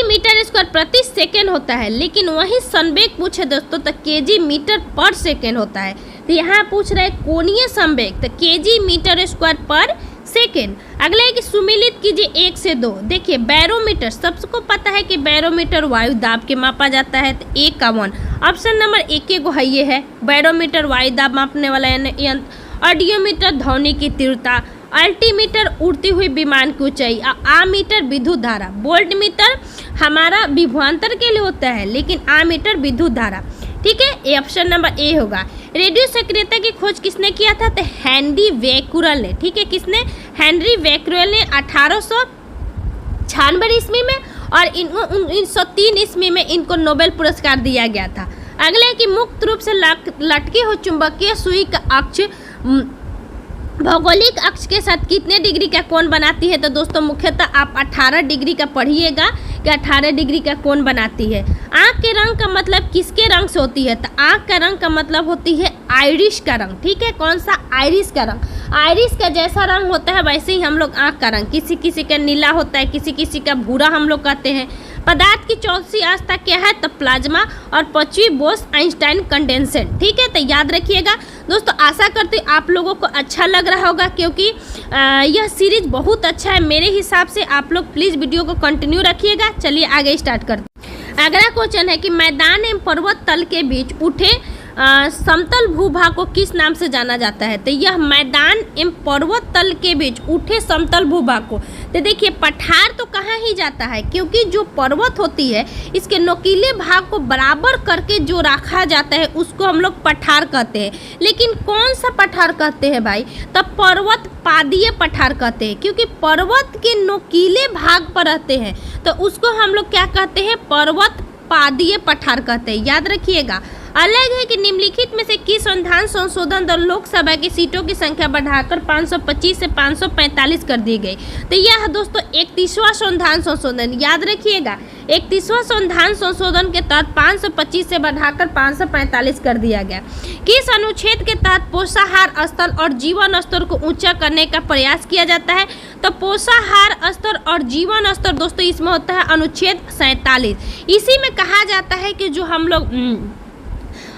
मीटर स्क्वायर प्रति सेकेंड होता है। लेकिन वही संवेग पूछे दोस्तों तो केजी मीटर पर सेकेंड होता है। तो यहाँ पूछ रहे कोणीय संवेग, तो केजी मीटर स्क्वायर पर सेकेंड। अगला है कि सुमेलित कीजिए 1 से 2। देखिए बैरोमीटर, सबको पता है कि बैरोमीटर वायु दाब के मापा जाता है, तो 1 का 1 ऑप्शन नंबर 1 को है, ये है बैरोमीटर वायु दाब मापने वाला यंत्र। ऑडियोमीटर ध्वनि की तीव्रता, अल्टीमीटर उड़ती हुई विमान की ऊंचाई, आमीटर विद्युत धारा, वोल्टमीटर हमारा विभवांतर के लिए होता है, लेकिन आमीटर विद्युत धारा, ठीक है। ये ऑप्शन नंबर ए होगा। रेडियो सक्रियता की खोज किसने किया था? तो हेनरी बैक्यूरेल ने, ठीक है। किसने? हेनरी बैक्यूरेल ने 1896 ईस्वी में, और इनको 1903 ईस्वी में इनको नोबेल पुरस्कार दिया गया था। अगले है कि मुक्त रूप से लटकी हुई चुंबकीय सुई का अक्ष भौगोलिक अक्ष के साथ कितने डिग्री का कोण बनाती है? तो दोस्तों मुख्यतः आप 18 डिग्री का पढ़िएगा कि 18 डिग्री का कोण बनाती है। आँख के रंग का मतलब किसके रंग से होती है? तो आँख का रंग का मतलब होती है आइरिश का रंग, ठीक है। कौन सा? आइरिश का रंग। आइरिश का जैसा रंग होता है वैसे ही हम लोग आँख का रंग, किसी किसी का नीला होता है, किसी किसी का भूरा हम लोग कहते हैं। पदार्थ की चौथी अवस्था क्या है? तो प्लाज्मा, और 5वीं बोस आइंस्टाइन कंडेंसेट, ठीक है। तो याद रखिएगा दोस्तों। आशा करती हूँ आप लोगों को अच्छा लग रहा होगा, क्योंकि यह सीरीज बहुत अच्छा है मेरे हिसाब से। आप लोग प्लीज़ वीडियो को कंटिन्यू रखिएगा। चलिए आगे स्टार्ट करते हैं। अगला क्वेश्चन है कि मैदान एवं पर्वत तल के बीच उठे समतल भूभाग को किस नाम से जाना जाता है? तो यह मैदान एवं पर्वत तल के बीच उठे समतल भूभाग को, तो देखिए पठार तो कहाँ ही जाता है, क्योंकि जो पर्वत होती है इसके नुकीले भाग को बराबर करके जो रखा जाता है उसको हम लोग पठार कहते हैं। लेकिन कौन सा पठार कहते हैं भाई? तब पर्वत पादीय पठार कहते हैं, क्योंकि पर्वत के नुकीले भाग पर रहते हैं तो उसको हम लोग क्या कहते हैं? पर्वत पादीय पठार कहते हैं, याद रखिएगा। अलग है कि निम्नलिखित में से किस संविधान संशोधन द्वारा लोकसभा की सीटों की संख्या बढ़ाकर 525 से 545 कर दी गई? तो यह दोस्तों 31वां संविधान संशोधन, याद रखिएगा। 31वां संविधान संशोधन के तहत 525 से बढ़ाकर 545 कर दिया गया। किस अनुच्छेद के तहत पोषाहार स्तर और जीवन स्तर को ऊंचा करने का प्रयास किया जाता है? तो पोषाहार स्तर और जीवन स्तर दोस्तों इसमें होता है अनुच्छेद 47। इसी में कहा जाता है कि जो हम लोग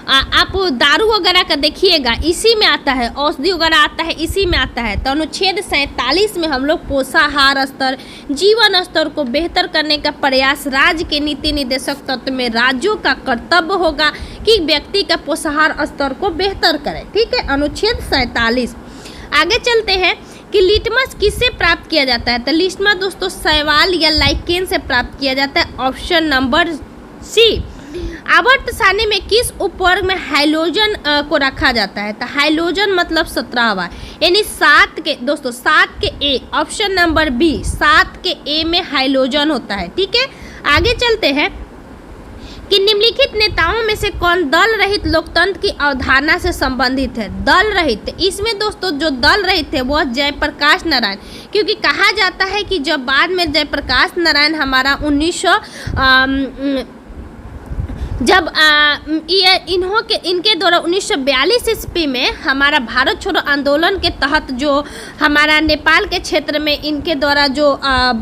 आप दारू वगैरह का देखिएगा इसी में आता है, औषधि वगैरह आता है इसी में आता है। तो अनुच्छेद 47 में हम लोग पोषाहार स्तर, जीवन स्तर को बेहतर करने का प्रयास राज्य के नीति निर्देशक तत्व में राज्यों का कर्तव्य होगा कि व्यक्ति का पोषाहार स्तर को बेहतर करें। ठीक है, अनुच्छेद 47। आगे चलते हैं कि लिटमस किससे प्राप्त किया जाता है? तो लिटमस दोस्तों शैवाल या लाइकेन से प्राप्त किया जाता है, ऑप्शन नंबर सी। आवर्त सारणी में किस उपवर्ग में हाइलोजन को रखा जाता है? तो हाइलोजन मतलब 17वां, यानी 7 के दोस्तों 7 के ए, ऑप्शन नंबर बी 7 के ए में हाइलोजन होता है। ठीक है, आगे चलते हैं कि निम्नलिखित नेताओं में से कौन दल रहित लोकतंत्र की अवधारणा से संबंधित है? दल रहित, इसमें दोस्तों जो दल रहित थे वह जयप्रकाश नारायण, क्योंकि कहा जाता है कि जब बाद में जयप्रकाश नारायण हमारा जब इनके द्वारा 1942 ईस्वी में हमारा भारत छोड़ो आंदोलन के तहत जो हमारा नेपाल के क्षेत्र में इनके द्वारा जो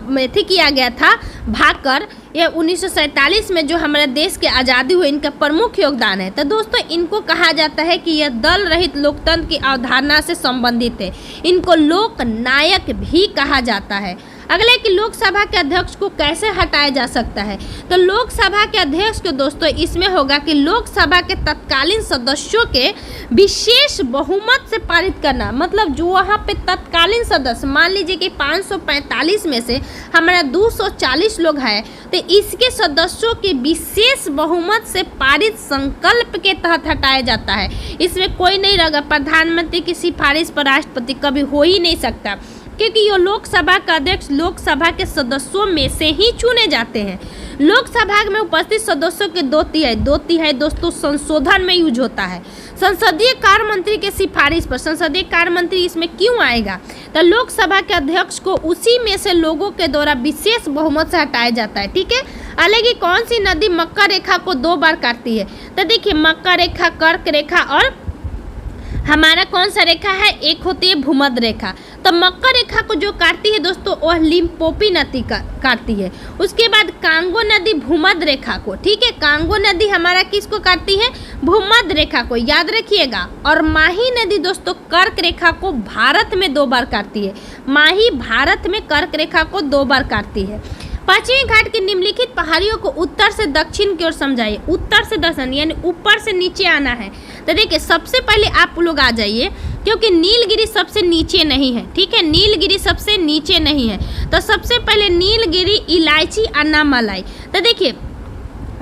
मेथी किया गया था भागकर, ये 1947 में जो हमारे देश की आज़ादी हुई, इनका प्रमुख योगदान है। तो दोस्तों इनको कहा जाता है कि यह दल रहित लोकतंत्र की अवधारणा से संबंधित है। इनको लोक नायक भी कहा जाता है। अगले कि लोकसभा के अध्यक्ष को कैसे हटाया जा सकता है? तो लोकसभा के अध्यक्ष को दोस्तों इसमें होगा कि लोकसभा के तत्कालीन सदस्यों के विशेष बहुमत से पारित करना, मतलब जो वहाँ पे तत्कालीन सदस्य, मान लीजिए कि 545 में से हमारा 240 लोग हैं, तो इसके सदस्यों के विशेष बहुमत से पारित संकल्प के तहत हटाया जाता है। इसमें कोई नहीं रहेगा, प्रधानमंत्री की सिफारिश पर राष्ट्रपति कभी हो ही नहीं सकता, क्योंकि ये लोकसभा का अध्यक्ष लोकसभा के सदस्यों में से ही चुने जाते हैं। लोकसभा में उपस्थित सदस्यों के 2/3 दोस्तों संशोधन में यूज होता है। संसदीय कार्य मंत्री के सिफारिश पर, संसदीय कार्य मंत्री इसमें क्यों आएगा? तो लोकसभा के अध्यक्ष को उसी में से लोगों के द्वारा विशेष बहुमत से हटाया जाता है। ठीक है, अलग ही कौन सी नदी मकर रेखा को 2 बार काटती है? तो देखिए मकर रेखा, कर्क रेखा और हमारा कौन सा रेखा है? एक होती है भूमध्य रेखा। तो मकर रेखा को जो काटती है दोस्तों वह लिम्पोपी नदी काटती है। उसके बाद कांगो नदी भूमध्य रेखा को, ठीक है, कांगो नदी हमारा किसको काटती है? भूमध्य रेखा को, याद रखिएगा। और माही नदी दोस्तों कर्क रेखा को भारत में 2 बार काटती है। माही भारत में कर्क रेखा को 2 बार काटती है। पश्चिमी घाट की निम्नलिखित पहाड़ियों को उत्तर से दक्षिण की ओर समझाइए। उत्तर से दक्षिण यानी ऊपर से नीचे आना है। तो देखिए सबसे पहले आप लोग आ जाइए, क्योंकि नीलगिरी सबसे नीचे नहीं है। ठीक है, नीलगिरी सबसे नीचे नहीं है। तो सबसे पहले नीलगिरी, इलायची, अन्नामलाई। तो देखिए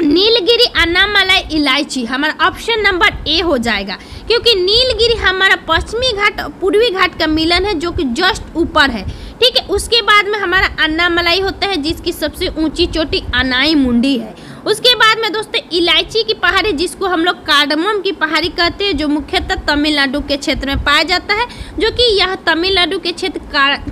नीलगिरी, अन्नामलाई, इलायची हमारा ऑप्शन नंबर ए हो जाएगा, क्योंकि नीलगिरी हमारा पश्चिमी घाट पूर्वी घाट का मिलन है जो कि जस्ट ऊपर है। ठीक है, उसके बाद में हमारा अन्नामलाई होता है जिसकी सबसे ऊंची चोटी अनाई मुंडी है। उसके बाद में दोस्तों इलायची की पहाड़ी जिसको हम लोग कार्डमम की पहाड़ी कहते हैं, जो मुख्यतः तमिलनाडु के क्षेत्र में पाया जाता है, जो कि यह तमिलनाडु के क्षेत्र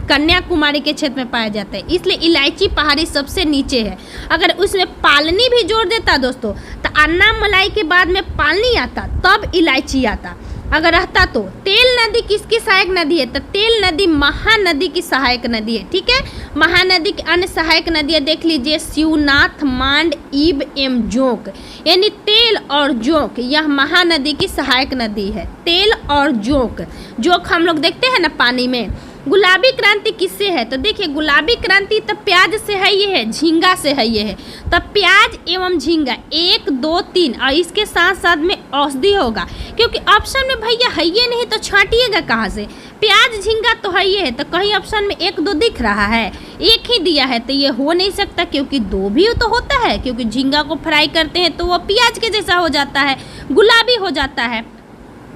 कन्याकुमारी के क्षेत्र में पाया जाता है, इसलिए इलायची पहाड़ी सबसे नीचे है। अगर उसमें पालनी भी जोड़ देता दोस्तों तो अन्नामलाई के बाद में पालनी आता तब इलायची आता अगर रहता तो। तेल नदी किसकी सहायक नदी है? तो तेल नदी महानदी की सहायक नदी है। ठीक है, महानदी की अन्य सहायक नदियाँ देख लीजिए, शिवनाथ, मांड, ईब एवं जोंक, यानी तेल और जोंक यह महानदी की सहायक नदी है। तेल और जोंक, जोंक हम लोग देखते हैं ना पानी में, गुलाबी क्रांति किससे है? तो देखिए गुलाबी क्रांति तो प्याज से है, ये है झींगा से है, ये है। तब प्याज एवं झींगा 1 2 3 और इसके साथ साथ में औषधि होगा, क्योंकि ऑप्शन में भैया है ये नहीं तो छांटिएगा कहाँ से? प्याज झींगा तो है ये है, तो कहीं ऑप्शन में 1 2 दिख रहा है? एक ही दिया है, तो ये हो नहीं सकता, क्योंकि 2 भी तो होता है, क्योंकि झींगा को फ्राई करते हैं तो वो प्याज के जैसा हो जाता है, गुलाबी हो जाता है।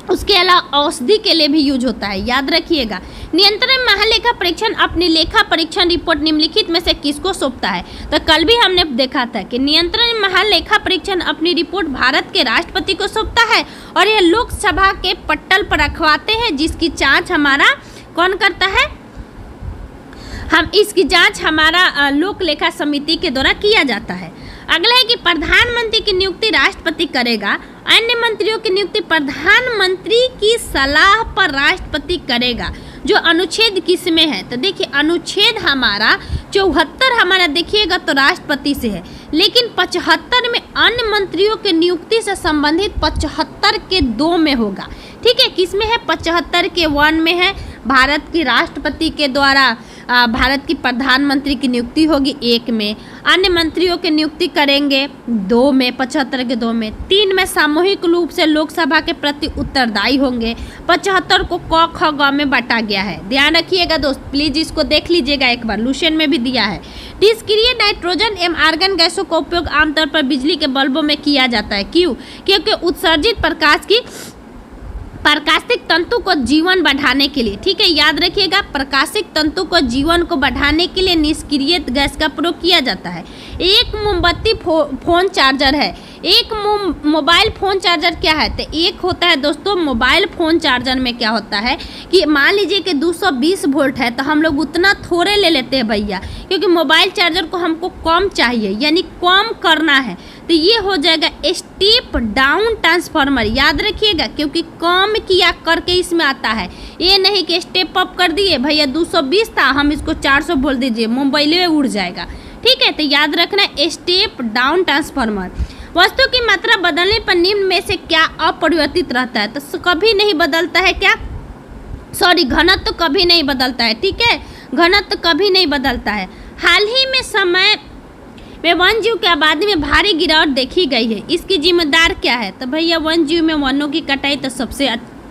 उसके अलावा औषधि के लिए भी यूज होता है, याद रखिएगा। नियंत्रण महालेखा परीक्षण अपनी लेखा परीक्षण रिपोर्ट निम्नलिखित में से किसको सौंपता है? तो कल भी हमने देखा था कि नियंत्रण महालेखा परीक्षण अपनी रिपोर्ट भारत के राष्ट्रपति को सौंपता है और यह लोकसभा के पट्टल पर रखवाते हैं, जिसकी जांच हमारा कौन करता है? हम इसकी जांच हमारा लोक लेखा समिति के द्वारा किया जाता है। अगला है कि प्रधानमंत्री की नियुक्ति राष्ट्रपति करेगा, अन्य मंत्रियों की नियुक्ति प्रधानमंत्री की सलाह पर राष्ट्रपति करेगा। जो अनुच्छेद किस में है? तो देखिए अनुच्छेद हमारा 74 हमारा देखिएगा तो राष्ट्रपति से है, लेकिन 75 में अन्य मंत्रियों के नियुक्ति से संबंधित 75 के 2 में होगा। ठीक है, किस में है? 75 के 1 में है, भारत की राष्ट्रपति के द्वारा भारत की प्रधानमंत्री की नियुक्ति होगी 1 में, अन्य मंत्रियों की नियुक्ति करेंगे 2 में, 75 के 2 में, 3 में सामूहिक रूप से लोकसभा के प्रति उत्तरदायी होंगे। 75 को क ख ग में बांटा गया है, ध्यान रखिएगा दोस्त, प्लीज इसको देख लीजिएगा एक बार, लुसेंट में भी दिया है। निष्क्रिय नाइट्रोजन एवं आर्गन गैसों का उपयोग आमतौर पर बिजली के बल्बों में किया जाता है, क्यों? क्योंकि उत्सर्जित प्रकाश की प्रकाशिक तंतु को जीवन बढ़ाने के लिए, ठीक है, याद रखिएगा, प्रकाशिक तंतु को जीवन को बढ़ाने के लिए निष्क्रिय गैस का प्रयोग किया जाता है। एक मोमबत्ती फोन चार्जर है, एक मोबाइल फ़ोन चार्जर क्या है? तो एक होता है दोस्तों मोबाइल फ़ोन चार्जर में क्या होता है कि मान लीजिए कि 220 वोल्ट है तो हम लोग उतना थोड़े ले लेते हैं भैया, क्योंकि मोबाइल चार्जर को हमको कम चाहिए, यानी कम करना है, तो ये हो जाएगा स्टेप डाउन ट्रांसफार्मर, याद रखिएगा, क्योंकि कम किया करके इसमें आता है, ये नहीं कि स्टेप अप कर दिए भैया 220 था हम इसको 400 बोल दीजिए, मोबाइल में उड़ जाएगा। ठीक है, तो याद रखना स्टेप डाउन ट्रांसफार्मर। वस्तु की मात्रा बदलने पर निम्न में से क्या अपरिवर्तित रहता है? तो कभी नहीं बदलता है, क्या? सॉरी, घनत्व तो कभी नहीं बदलता है। ठीक है, घनत्व तो कभी नहीं बदलता है। हाल ही में समय में वन जीव की आबादी में भारी गिरावट देखी गई है, इसकी जिम्मेदार क्या है? तो भैया वन जीव में वनों की कटाई तो सबसे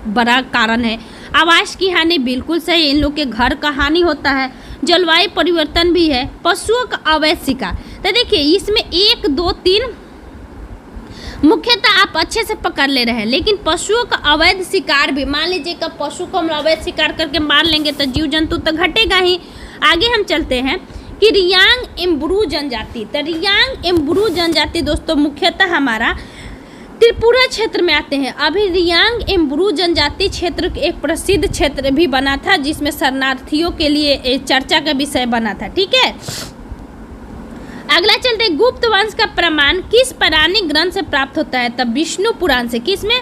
बड़ा कारण है। आवास की हानि बिल्कुल सही, इन लोग के घर का हानि होता है। जलवायु परिवर्तन भी है। पशुओं का अवैध शिकार, तो देखिए इसमें 1 2 3 मुख्यतः आप अच्छे से पकड़ ले रहे हैं, लेकिन पशुओं का अवैध शिकार भी, मान लीजिए कि पशु को हम अवैध शिकार करके मार लेंगे तो जीव जंतु तो घटेगा ही। आगे हम चलते हैं कि रियांग एम्ब्रू जनजाति, तो रियांग एम्ब्रू जनजाति दोस्तों मुख्यतः हमारा त्रिपुरा क्षेत्र में आते हैं। अभी रियांग एम्ब्रू जनजाति क्षेत्र एक प्रसिद्ध क्षेत्र भी बना था, जिसमें शरणार्थियों के लिए चर्चा का विषय बना था। ठीक है, अगला चलते गुप्त वंश का प्रमाण किस पौराणिक ग्रंथ से प्राप्त होता है? तब विष्णु पुराण से। किसमें?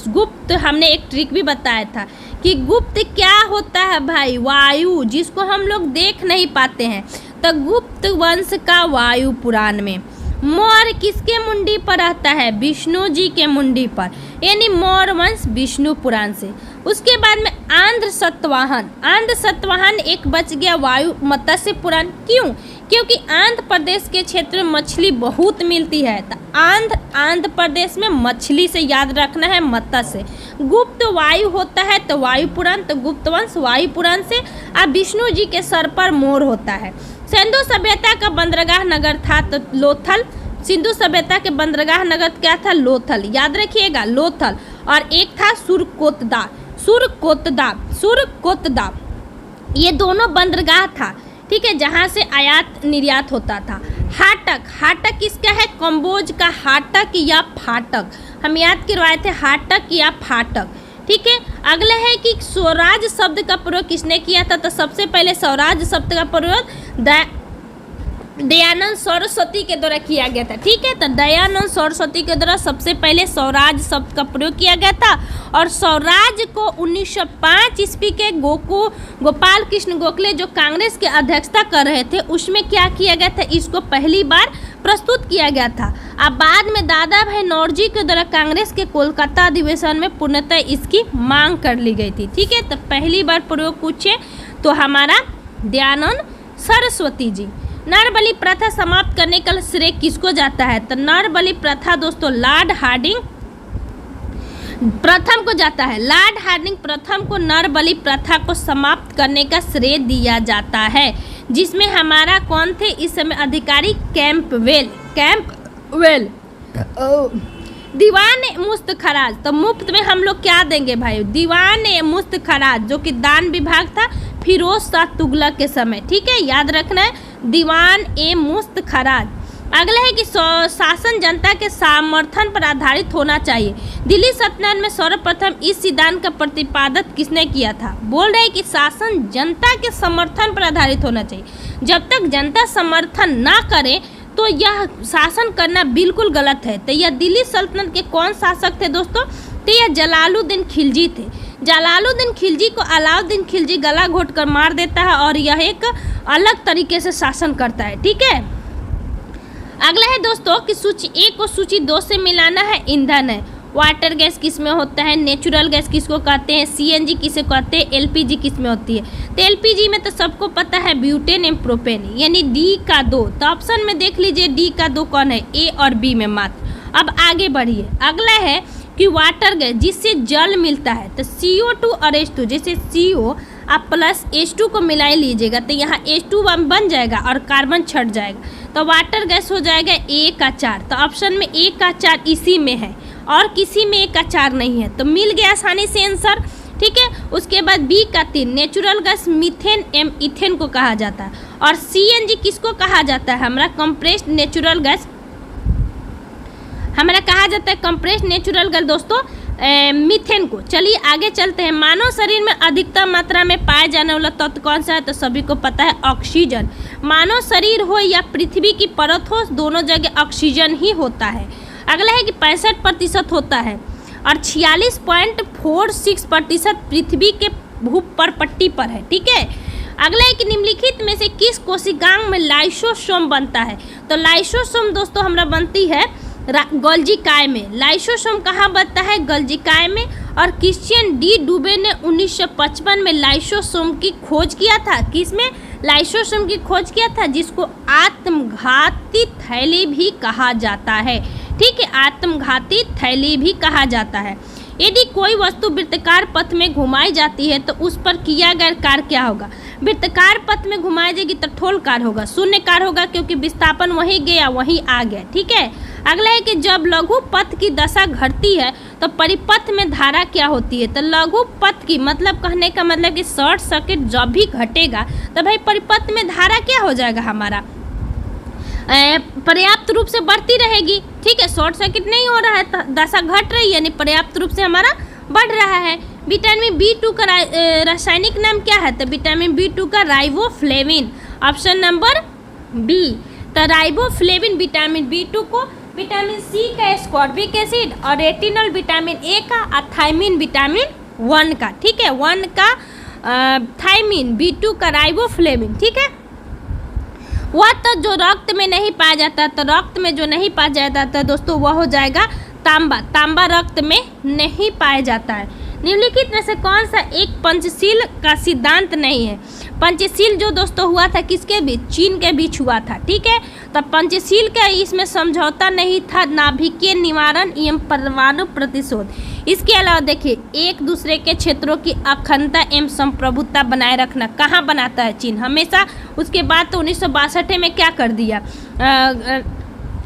गुप्त हमने एक ट्रिक भी बताया था कि गुप्त क्या होता है भाई? वायु, जिसको हम लोग देख नहीं पाते हैं, तो गुप्त वंश का वायु पुराण में। मौर्य किसके मुंडी पर रहता है? विष्णु जी के मुंडी पर, यानी मौर्य वंश विष्णु पुराण से। उसके बाद में आंध्र सतवाहन, आंध्र सतवाहन एक बच गया वायु मत्स्य पुराण। क्यों? क्योंकि आंध्र प्रदेश के क्षेत्र में मछली बहुत मिलती है, तो आंध्र प्रदेश में मछली से याद रखना है मत्स्य। गुप्त वायु होता है तो वायु पुराण, तो गुप्त वंश वायु पुराण से। अब विष्णु जी के सर पर मोर होता है। सिंधु सभ्यता का बंदरगाह नगर था तो लोथल। सिंधु सभ्यता के बंदरगाह नगर क्या था? लोथल, याद रखिएगा लोथल। और एक था सुरकोतदा, सुरकोतदा, ये दोनों बंदरगाह था। ठीक है, जहाँ से आयात निर्यात होता था। हाटक, हाटक किसका है? कंबोज का हाटक या फाटक, हम याद करवाए थे हाटक या फाटक। ठीक है, अगला है कि स्वराज शब्द का प्रयोग किसने किया था? तो सबसे पहले स्वराज शब्द का प्रयोग दयानंद सरस्वती के द्वारा किया गया था। ठीक है, तो दयानंद सरस्वती के द्वारा सबसे पहले स्वराज शब्द का प्रयोग किया गया था। और स्वराज को 1905 ईस्वी के गोपाल कृष्ण गोखले जो कांग्रेस के अध्यक्षता कर रहे थे, उसमें क्या किया गया था? इसको पहली बार प्रस्तुत किया गया था। अब बाद में दादा भाई नौरोजी के द्वारा कांग्रेस के कोलकाता अधिवेशन में पूर्णतः इसकी मांग कर ली गई थी। ठीक है, तो पहली बार प्रयोग पूछे तो हमारा दयानंद सरस्वती जी। नर बलि प्रथा समाप्त करने का श्रेय किसको जाता है? तो नर बलि प्रथा दोस्तों लॉर्ड हार्डिंग प्रथम को जाता है। लॉर्ड हार्डिंग प्रथम को नर बलि प्रथा को समाप्त करने का श्रेय दिया जाता है, जिसमें हमारा कौन थे इस समय अधिकारी? कैंपवेल। दीवान मुफ्त खराज, तो मुफ्त में हम लोग क्या देंगे भाई? दीवान मुफ्त खराज, जो कि दान विभाग था फिरोज शाह तुगलक के समय। ठीक है, याद रखना है, दीवान मुफ्त खराज। अगला है कि शासन जनता के समर्थन पर आधारित होना चाहिए। दिल्ली सल्तनत में सर्वप्रथम इस सिद्धांत का प्रतिपादन किसने किया था? बोल रहे हैं कि शासन जनता के समर्थन पर आधारित होना चाहिए। जब तक जनता समर्थन ना करे तो यह शासन करना बिल्कुल गलत है। तो यह दिल्ली सल्तनत के कौन शासक थे दोस्तों? तो यह जलालुद्दीन खिलजी थे। जलालुद्दीन खिलजी को अलाउद्दीन खिलजी गला घोट कर मार देता है और यह एक अलग तरीके से शासन करता है। ठीक है, अगला है दोस्तों कि सूची 1 को सूची 2 से मिलाना है। ईंधन है, वाटर गैस किस में होता है? नेचुरल गैस किसको कहते हैं? सीएनजी किसे कहते हैं? एलपीजी किस में होती है? तो एलपीजी में तो सबको पता है ब्यूटेन एंड प्रोपेन, यानी डी का 2। तो ऑप्शन में देख लीजिए डी का 2 कौन है? ए और बी में मात्र। अब आगे बढ़िए, अगला है कि वाटर गैस जिससे जल मिलता है। तो CO2 और H2, जैसे CO आप प्लस H2 को मिला लीजिएगा तो यहाँ H2 बन जाएगा और कार्बन छट जाएगा, तो वाटर गैस हो जाएगा A का 4। तो ऑप्शन में A का 4 इसी में है और किसी में A का 4 नहीं है, तो मिल गया आसानी से आंसर। ठीक है, उसके बाद B का 3 natural gas methane M ethane को कहा जाता है और CNG किसको कहा जाता है? हमारा कंप्रेस्ड नेचुरल गैस, हमारा कहा जाता है कंप्रेस्ड नेचुरल गैस दोस्तों मीथेन को। चलिए आगे चलते हैं। मानव शरीर में अधिकतम मात्रा में पाए जाने वाला तत्व कौन सा है? तो सभी को पता है ऑक्सीजन। मानव शरीर हो या पृथ्वी की परत हो, दोनों जगह ऑक्सीजन ही होता है। अगला है कि 65% होता है और 46.46% पृथ्वी के भूपर्पट्टी पर है। ठीक है, अगला है कि निम्नलिखित में से किस कोशिकांग में लाइसोसोम बनता है? तो लाइसोसोम दोस्तों हमारा बनती है गोल्जिकाय में। लाइसोसोम कहाँ बनता है? गोल्जिकाय में। और क्रिश्चियन डी डुबे ने 1955 में लाइसोसोम की खोज किया था। किसमें लाइसोसोम की खोज किया था? जिसको आत्मघाती थैली भी कहा जाता है। ठीक है, आत्मघाती थैली भी कहा जाता है। यदि कोई वस्तु वृत्ताकार पथ में घुमाई जाती है तो उस पर किया गया कार्य क्या होगा? वृत्ताकार पथ में घुमाई जाएगी तो ठोल कार्य होगा, शून्य कार्य होगा, क्योंकि विस्थापन वहीं गया वहीं आ गया। ठीक है, अगला है कि जब लघु पथ की दशा घटती है तो परिपथ में धारा क्या होती है? तो लघु पथ की मतलब कहने का मतलब कि शॉर्ट सर्किट जब भी घटेगा तो भाई परिपथ में धारा क्या हो जाएगा? हमारा पर्याप्त रूप से बढ़ती रहेगी। ठीक है, शॉर्ट सर्किट नहीं हो रहा है, दशा घट रही है, यानी पर्याप्त रूप से हमारा बढ़ रहा है। विटामिन B2 का रासायनिक नाम क्या है? तो विटामिन B2 का राइबोफ्लेविन, ऑप्शन नंबर बी। तो राइबोफ्लेविन विटामिन B2 को, विटामिन C का एस्कॉर्बिक एसिड और रेटिनल विटामिन A का और थायमिन विटामिन 1 का। ठीक है, 1 का थायमिन, B2 का राइबोफ्लेविन। ठीक है, वह तो जो रक्त में नहीं पाया जाता, तो रक्त में जो नहीं पाया जाता था दोस्तों वह हो जाएगा तांबा। तांबा रक्त में नहीं पाया जाता है। निम्नलिखित में से कौन सा एक पंचशील का सिद्धांत नहीं है? पंचशील जो दोस्तों हुआ था किसके बीच? चीन के बीच हुआ था। ठीक है, तो पंचशील का इसमें समझौता नहीं था, नाभिकीय निवारण एवं परमाणु प्रतिशोध। इसके अलावा देखिए एक दूसरे के क्षेत्रों की अखंडता एवं संप्रभुता बनाए रखना कहाँ बनाता है? चीन हमेशा। उसके बाद तो 1962 में क्या कर दिया?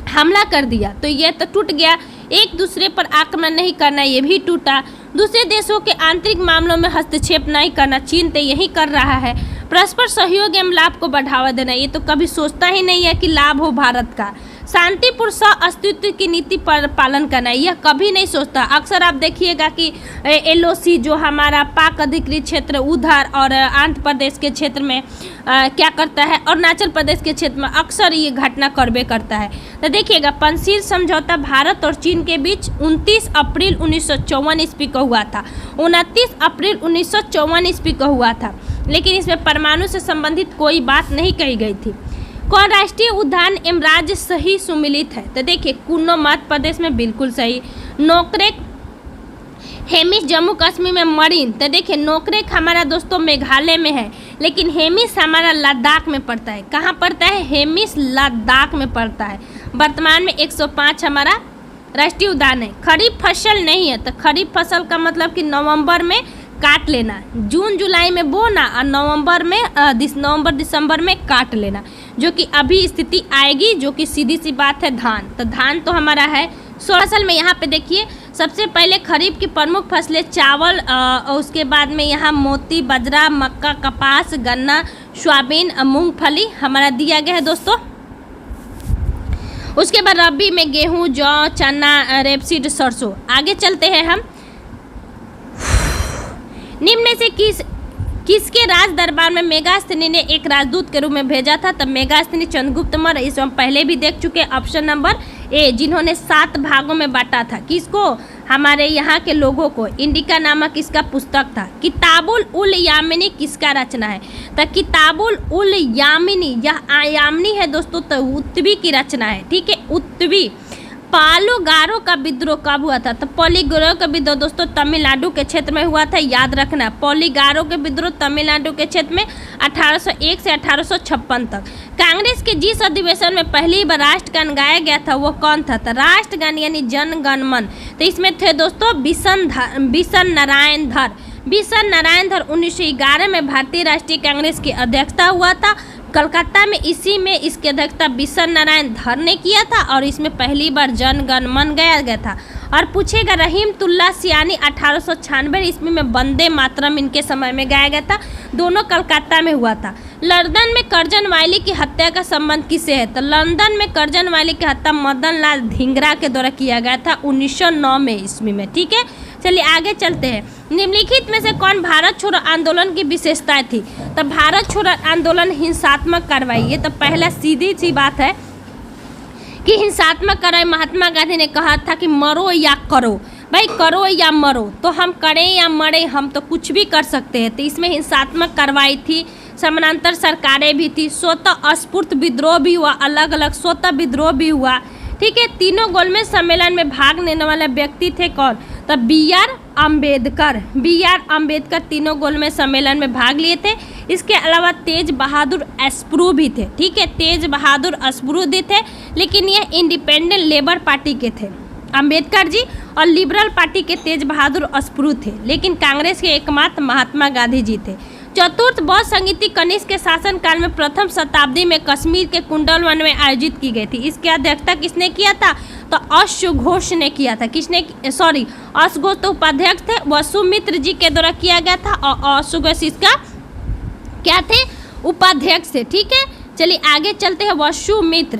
हमला कर दिया, तो ये तो टूट गया। एक दूसरे पर आक्रमण नहीं करना, ये भी टूटा। दूसरे देशों के आंतरिक मामलों में हस्तक्षेप नहीं करना, चीन तो यही कर रहा है। परस्पर सहयोग एवं लाभ को बढ़ावा देना, ये तो कभी सोचता ही नहीं है कि लाभ हो भारत का। शांतिपूर्ण सह अस्तित्व की नीति पर पालन करना, यह कभी नहीं सोचता। अक्सर आप देखिएगा कि LOC जो हमारा पाक अधिकृत क्षेत्र उधर और आंध्र प्रदेश के क्षेत्र में क्या करता है, अरुणाचल प्रदेश के क्षेत्र में अक्सर ये घटना करबे करता है। तो देखिएगा पंचशील समझौता भारत और चीन के बीच 29 अप्रैल 1954 ईस्वी को हुआ था। 29 अप्रैल 1954 ईस्वी को हुआ था, लेकिन इसमें परमाणु से संबंधित कोई बात नहीं कही गई थी। कौन राष्ट्रीय उद्यान एवं राज्य सही सुमिलित है? तो देखिए कुन्नो मध्य प्रदेश में बिल्कुल सही। नोकरेक हेमिस जम्मू कश्मीर में मरीन, तो देखिए नोकरेक हमारा दोस्तों मेघालय में है, लेकिन हेमिस हमारा लद्दाख में पड़ता है। कहाँ पड़ता है? हेमिस लद्दाख में पड़ता है। वर्तमान में 105 हमारा राष्ट्रीय उद्यान है। खरीफ फसल नहीं है, तो खरीफ फसल का मतलब कि नवंबर में काट लेना, जून जुलाई में बोना और नवंबर दिसंबर में काट लेना, जो कि अभी स्थिति आएगी, जो कि सीधी सी बात है धान। तो धान तो हमारा है। फसल में यहाँ पे देखिए सबसे पहले खरीफ की प्रमुख फसलें चावल, उसके बाद में यहाँ मोती, बाजरा, मक्का, कपास, गन्ना, सोयाबीन, मूंगफली हमारा दिया गया है दोस्तों। उसके बाद रबी में गेहूं, जौ, चना, रेपसीड, सरसों। आगे चलते हैं हम। निम्न में से किसके राज दरबार में मेगास्थनी ने एक राजदूत के रूप में भेजा था? तब मेगास्थनी चंद्रगुप्त मौर्य, इसे हम पहले भी देख चुके हैं। ऑप्शन नंबर ए, जिन्होंने 7 भागों में बांटा था। किसको? हमारे यहाँ के लोगों को। इंडिका नामक इसका पुस्तक था। किताबुल उल यामिनी किसका रचना है? तो किताबुल उल यामिनी, यह यामिनी है दोस्तों, तो उत्तवी की रचना है। ठीक है, उत्तवी। पालुगारो का विद्रोह कब हुआ था? तो पोलीगारो का विद्रोह दोस्तों तमिलनाडु के क्षेत्र में हुआ था, याद रखना। पोलीगारो के विद्रोह तमिलनाडु के क्षेत्र में 1801 से 1856 तक। कांग्रेस के जिस अधिवेशन में पहली बार राष्ट्रगान गाया गया था वो कौन था? तो राष्ट्रगान यानी जन गण मन। तो इसमें थे दोस्तों बिशन नारायण धर। बिशन नारायण धर 1911 में भारतीय राष्ट्रीय कांग्रेस की अध्यक्षता हुआ था। कलकत्ता में इसी में इसकी अध्यक्षता बिशन नारायण धर ने किया था और इसमें पहली बार जन गण मन गाया गया था। और पूछेगा रहीमतुल्लाह सियानी 1896 ईस्वी में वंदे मातरम इनके समय में गाया गया था। दोनों कलकत्ता में हुआ था। लंदन में कर्जन वाली की हत्या का संबंध किसे है? तो लंदन में कर्जन वाली की हत्या मदन लाल धिंगरा के द्वारा किया गया था 1909 में ईस्वी में। ठीक है, चलिए आगे चलते हैं। निम्नलिखित में से कौन भारत छोड़ो आंदोलन की विशेषताएं थी? तो भारत छोड़ो आंदोलन हिंसात्मक कार्रवाई, ये तो पहला सीधी सी बात है कि हिंसात्मक कार्रवाई। महात्मा गांधी ने कहा था कि मरो या करो, भाई करो या मरो, तो हम करें या मरे, हम तो कुछ भी कर सकते हैं। तो इसमें हिंसात्मक कार्रवाई थी, समानांतर सरकारें भी थी, स्वतः स्फूर्त विद्रोह भी हुआ, अलग अलग स्वतः विद्रोह भी हुआ। ठीक है, तीनों गोलमेज सम्मेलन में भाग लेने वाले व्यक्ति थे कौन? तो बी आर अम्बेडकर तीनों गोलमेज सम्मेलन में भाग लिए थे। इसके अलावा तेज बहादुर अस्परू भी थे। ठीक है, तेज बहादुर अस्परू भी थे, लेकिन यह इंडिपेंडेंट लेबर पार्टी के थे अम्बेडकर जी, और लिबरल पार्टी के तेज बहादुर अस्परू थे, लेकिन कांग्रेस के एकमात्र महात्मा गांधी जी थे। चतुर्थ बौद्ध संगीति कनिष्क के शासनकाल में प्रथम शताब्दी में कश्मीर के कुंडलवन में आयोजित की गई थी। इसकी अध्यक्षता किसने किया था? तो अश्वघोष ने किया था। अश्वघोष तो उपाध्यक्ष थे, वसुमित्र जी के द्वारा किया गया था, और अश्वघोष इसका क्या थे? उपाध्यक्ष थे। ठीक है, चलिए आगे चलते हैं। वसुमित्र।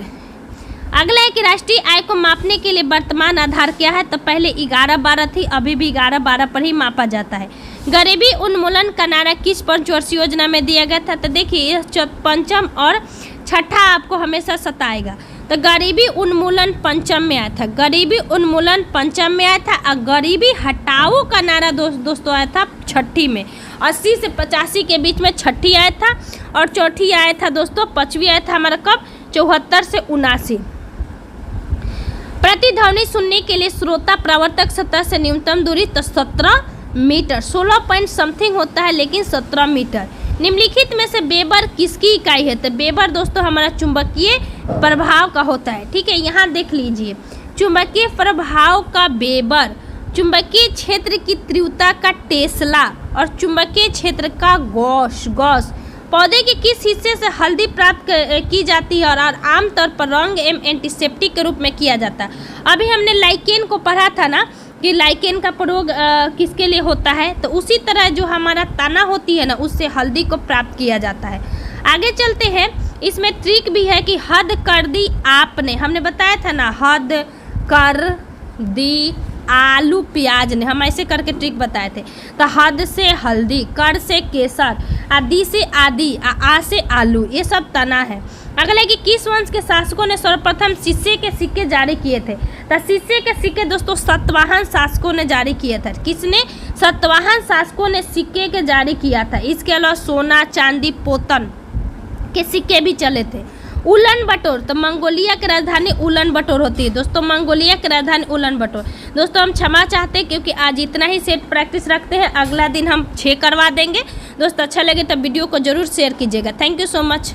अगला है कि राष्ट्रीय आय को मापने के लिए वर्तमान आधार क्या है? तो पहले 11-12 थी, अभी भी 11-12 पर ही मापा जाता है। गरीबी उन्मूलन का नारा किस पंचवर्षीय योजना में दिया गया था? तो देखिए यह पंचम और छठा आपको हमेशा सताएगा। तो गरीबी उन्मूलन पंचम में आया था, गरीबी उन्मूलन पंचम में आया था, और गरीबी हटाओ का नारा दोस्तों आया था छठी में। 80 से 85 के बीच में छठी आया था, और चौथी आया था दोस्तों, पांचवी आया था हमारा कब? 74 से 79। प्रतिध्वनि सुनने के लिए श्रोता प्रवर्तक सतह से न्यूनतम दूरी तो 17 मीटर, 16 पॉइंट समथिंग होता है, लेकिन 17 मीटर। निम्नलिखित में से वेबर किसकी इकाई है? तो वेबर दोस्तों हमारा चुंबकीय प्रभाव का होता है। ठीक है, यहाँ देख लीजिए, चुंबकीय प्रभाव का वेबर, चुंबकीय क्षेत्र की तीव्रता का टेस्ला, और चुंबकीय क्षेत्र का गॉस। पौधे के किस हिस्से से हल्दी प्राप्त की जाती है और आमतौर पर रंग एवं एंटीसेप्टिक के रूप में किया जाता है? अभी हमने लाइकेन को पढ़ा था ना कि लाइकेन का प्रयोग किसके लिए होता है? तो उसी तरह जो हमारा तना होती है ना, उससे हल्दी को प्राप्त किया जाता है। आगे चलते हैं, इसमें ट्रिक भी है कि हद कर दी आपने, हमने बताया था ना, हद कर दी आलू प्याज ने, हम ऐसे करके ट्रिक बताए थे। तो हद से हल्दी, कर से केसर, आदि से आदि, आ से आलू, ये सब तना है। अगला है कि किस वंश के शासकों ने सर्वप्रथम शीशे के सिक्के जारी किए थे? तो शीशे के सिक्के दोस्तों सातवाहन शासकों ने जारी किए थे। किसने? सातवाहन शासकों ने सिक्के के जारी किया था। इसके अलावा सोना, चांदी, पोतन के सिक्के भी चले थे। उलन बटोर, तो मंगोलिया की राजधानी उलन बटोर होती है दोस्तों, मंगोलिया की राजधानी उलन बटोर। दोस्तों हम क्षमा चाहते हैं क्योंकि आज इतना ही सेट प्रैक्टिस रखते हैं, अगला दिन हम 6 करवा देंगे। दोस्तों अच्छा लगे तो वीडियो को जरूर शेयर कीजिएगा। Thank you so much.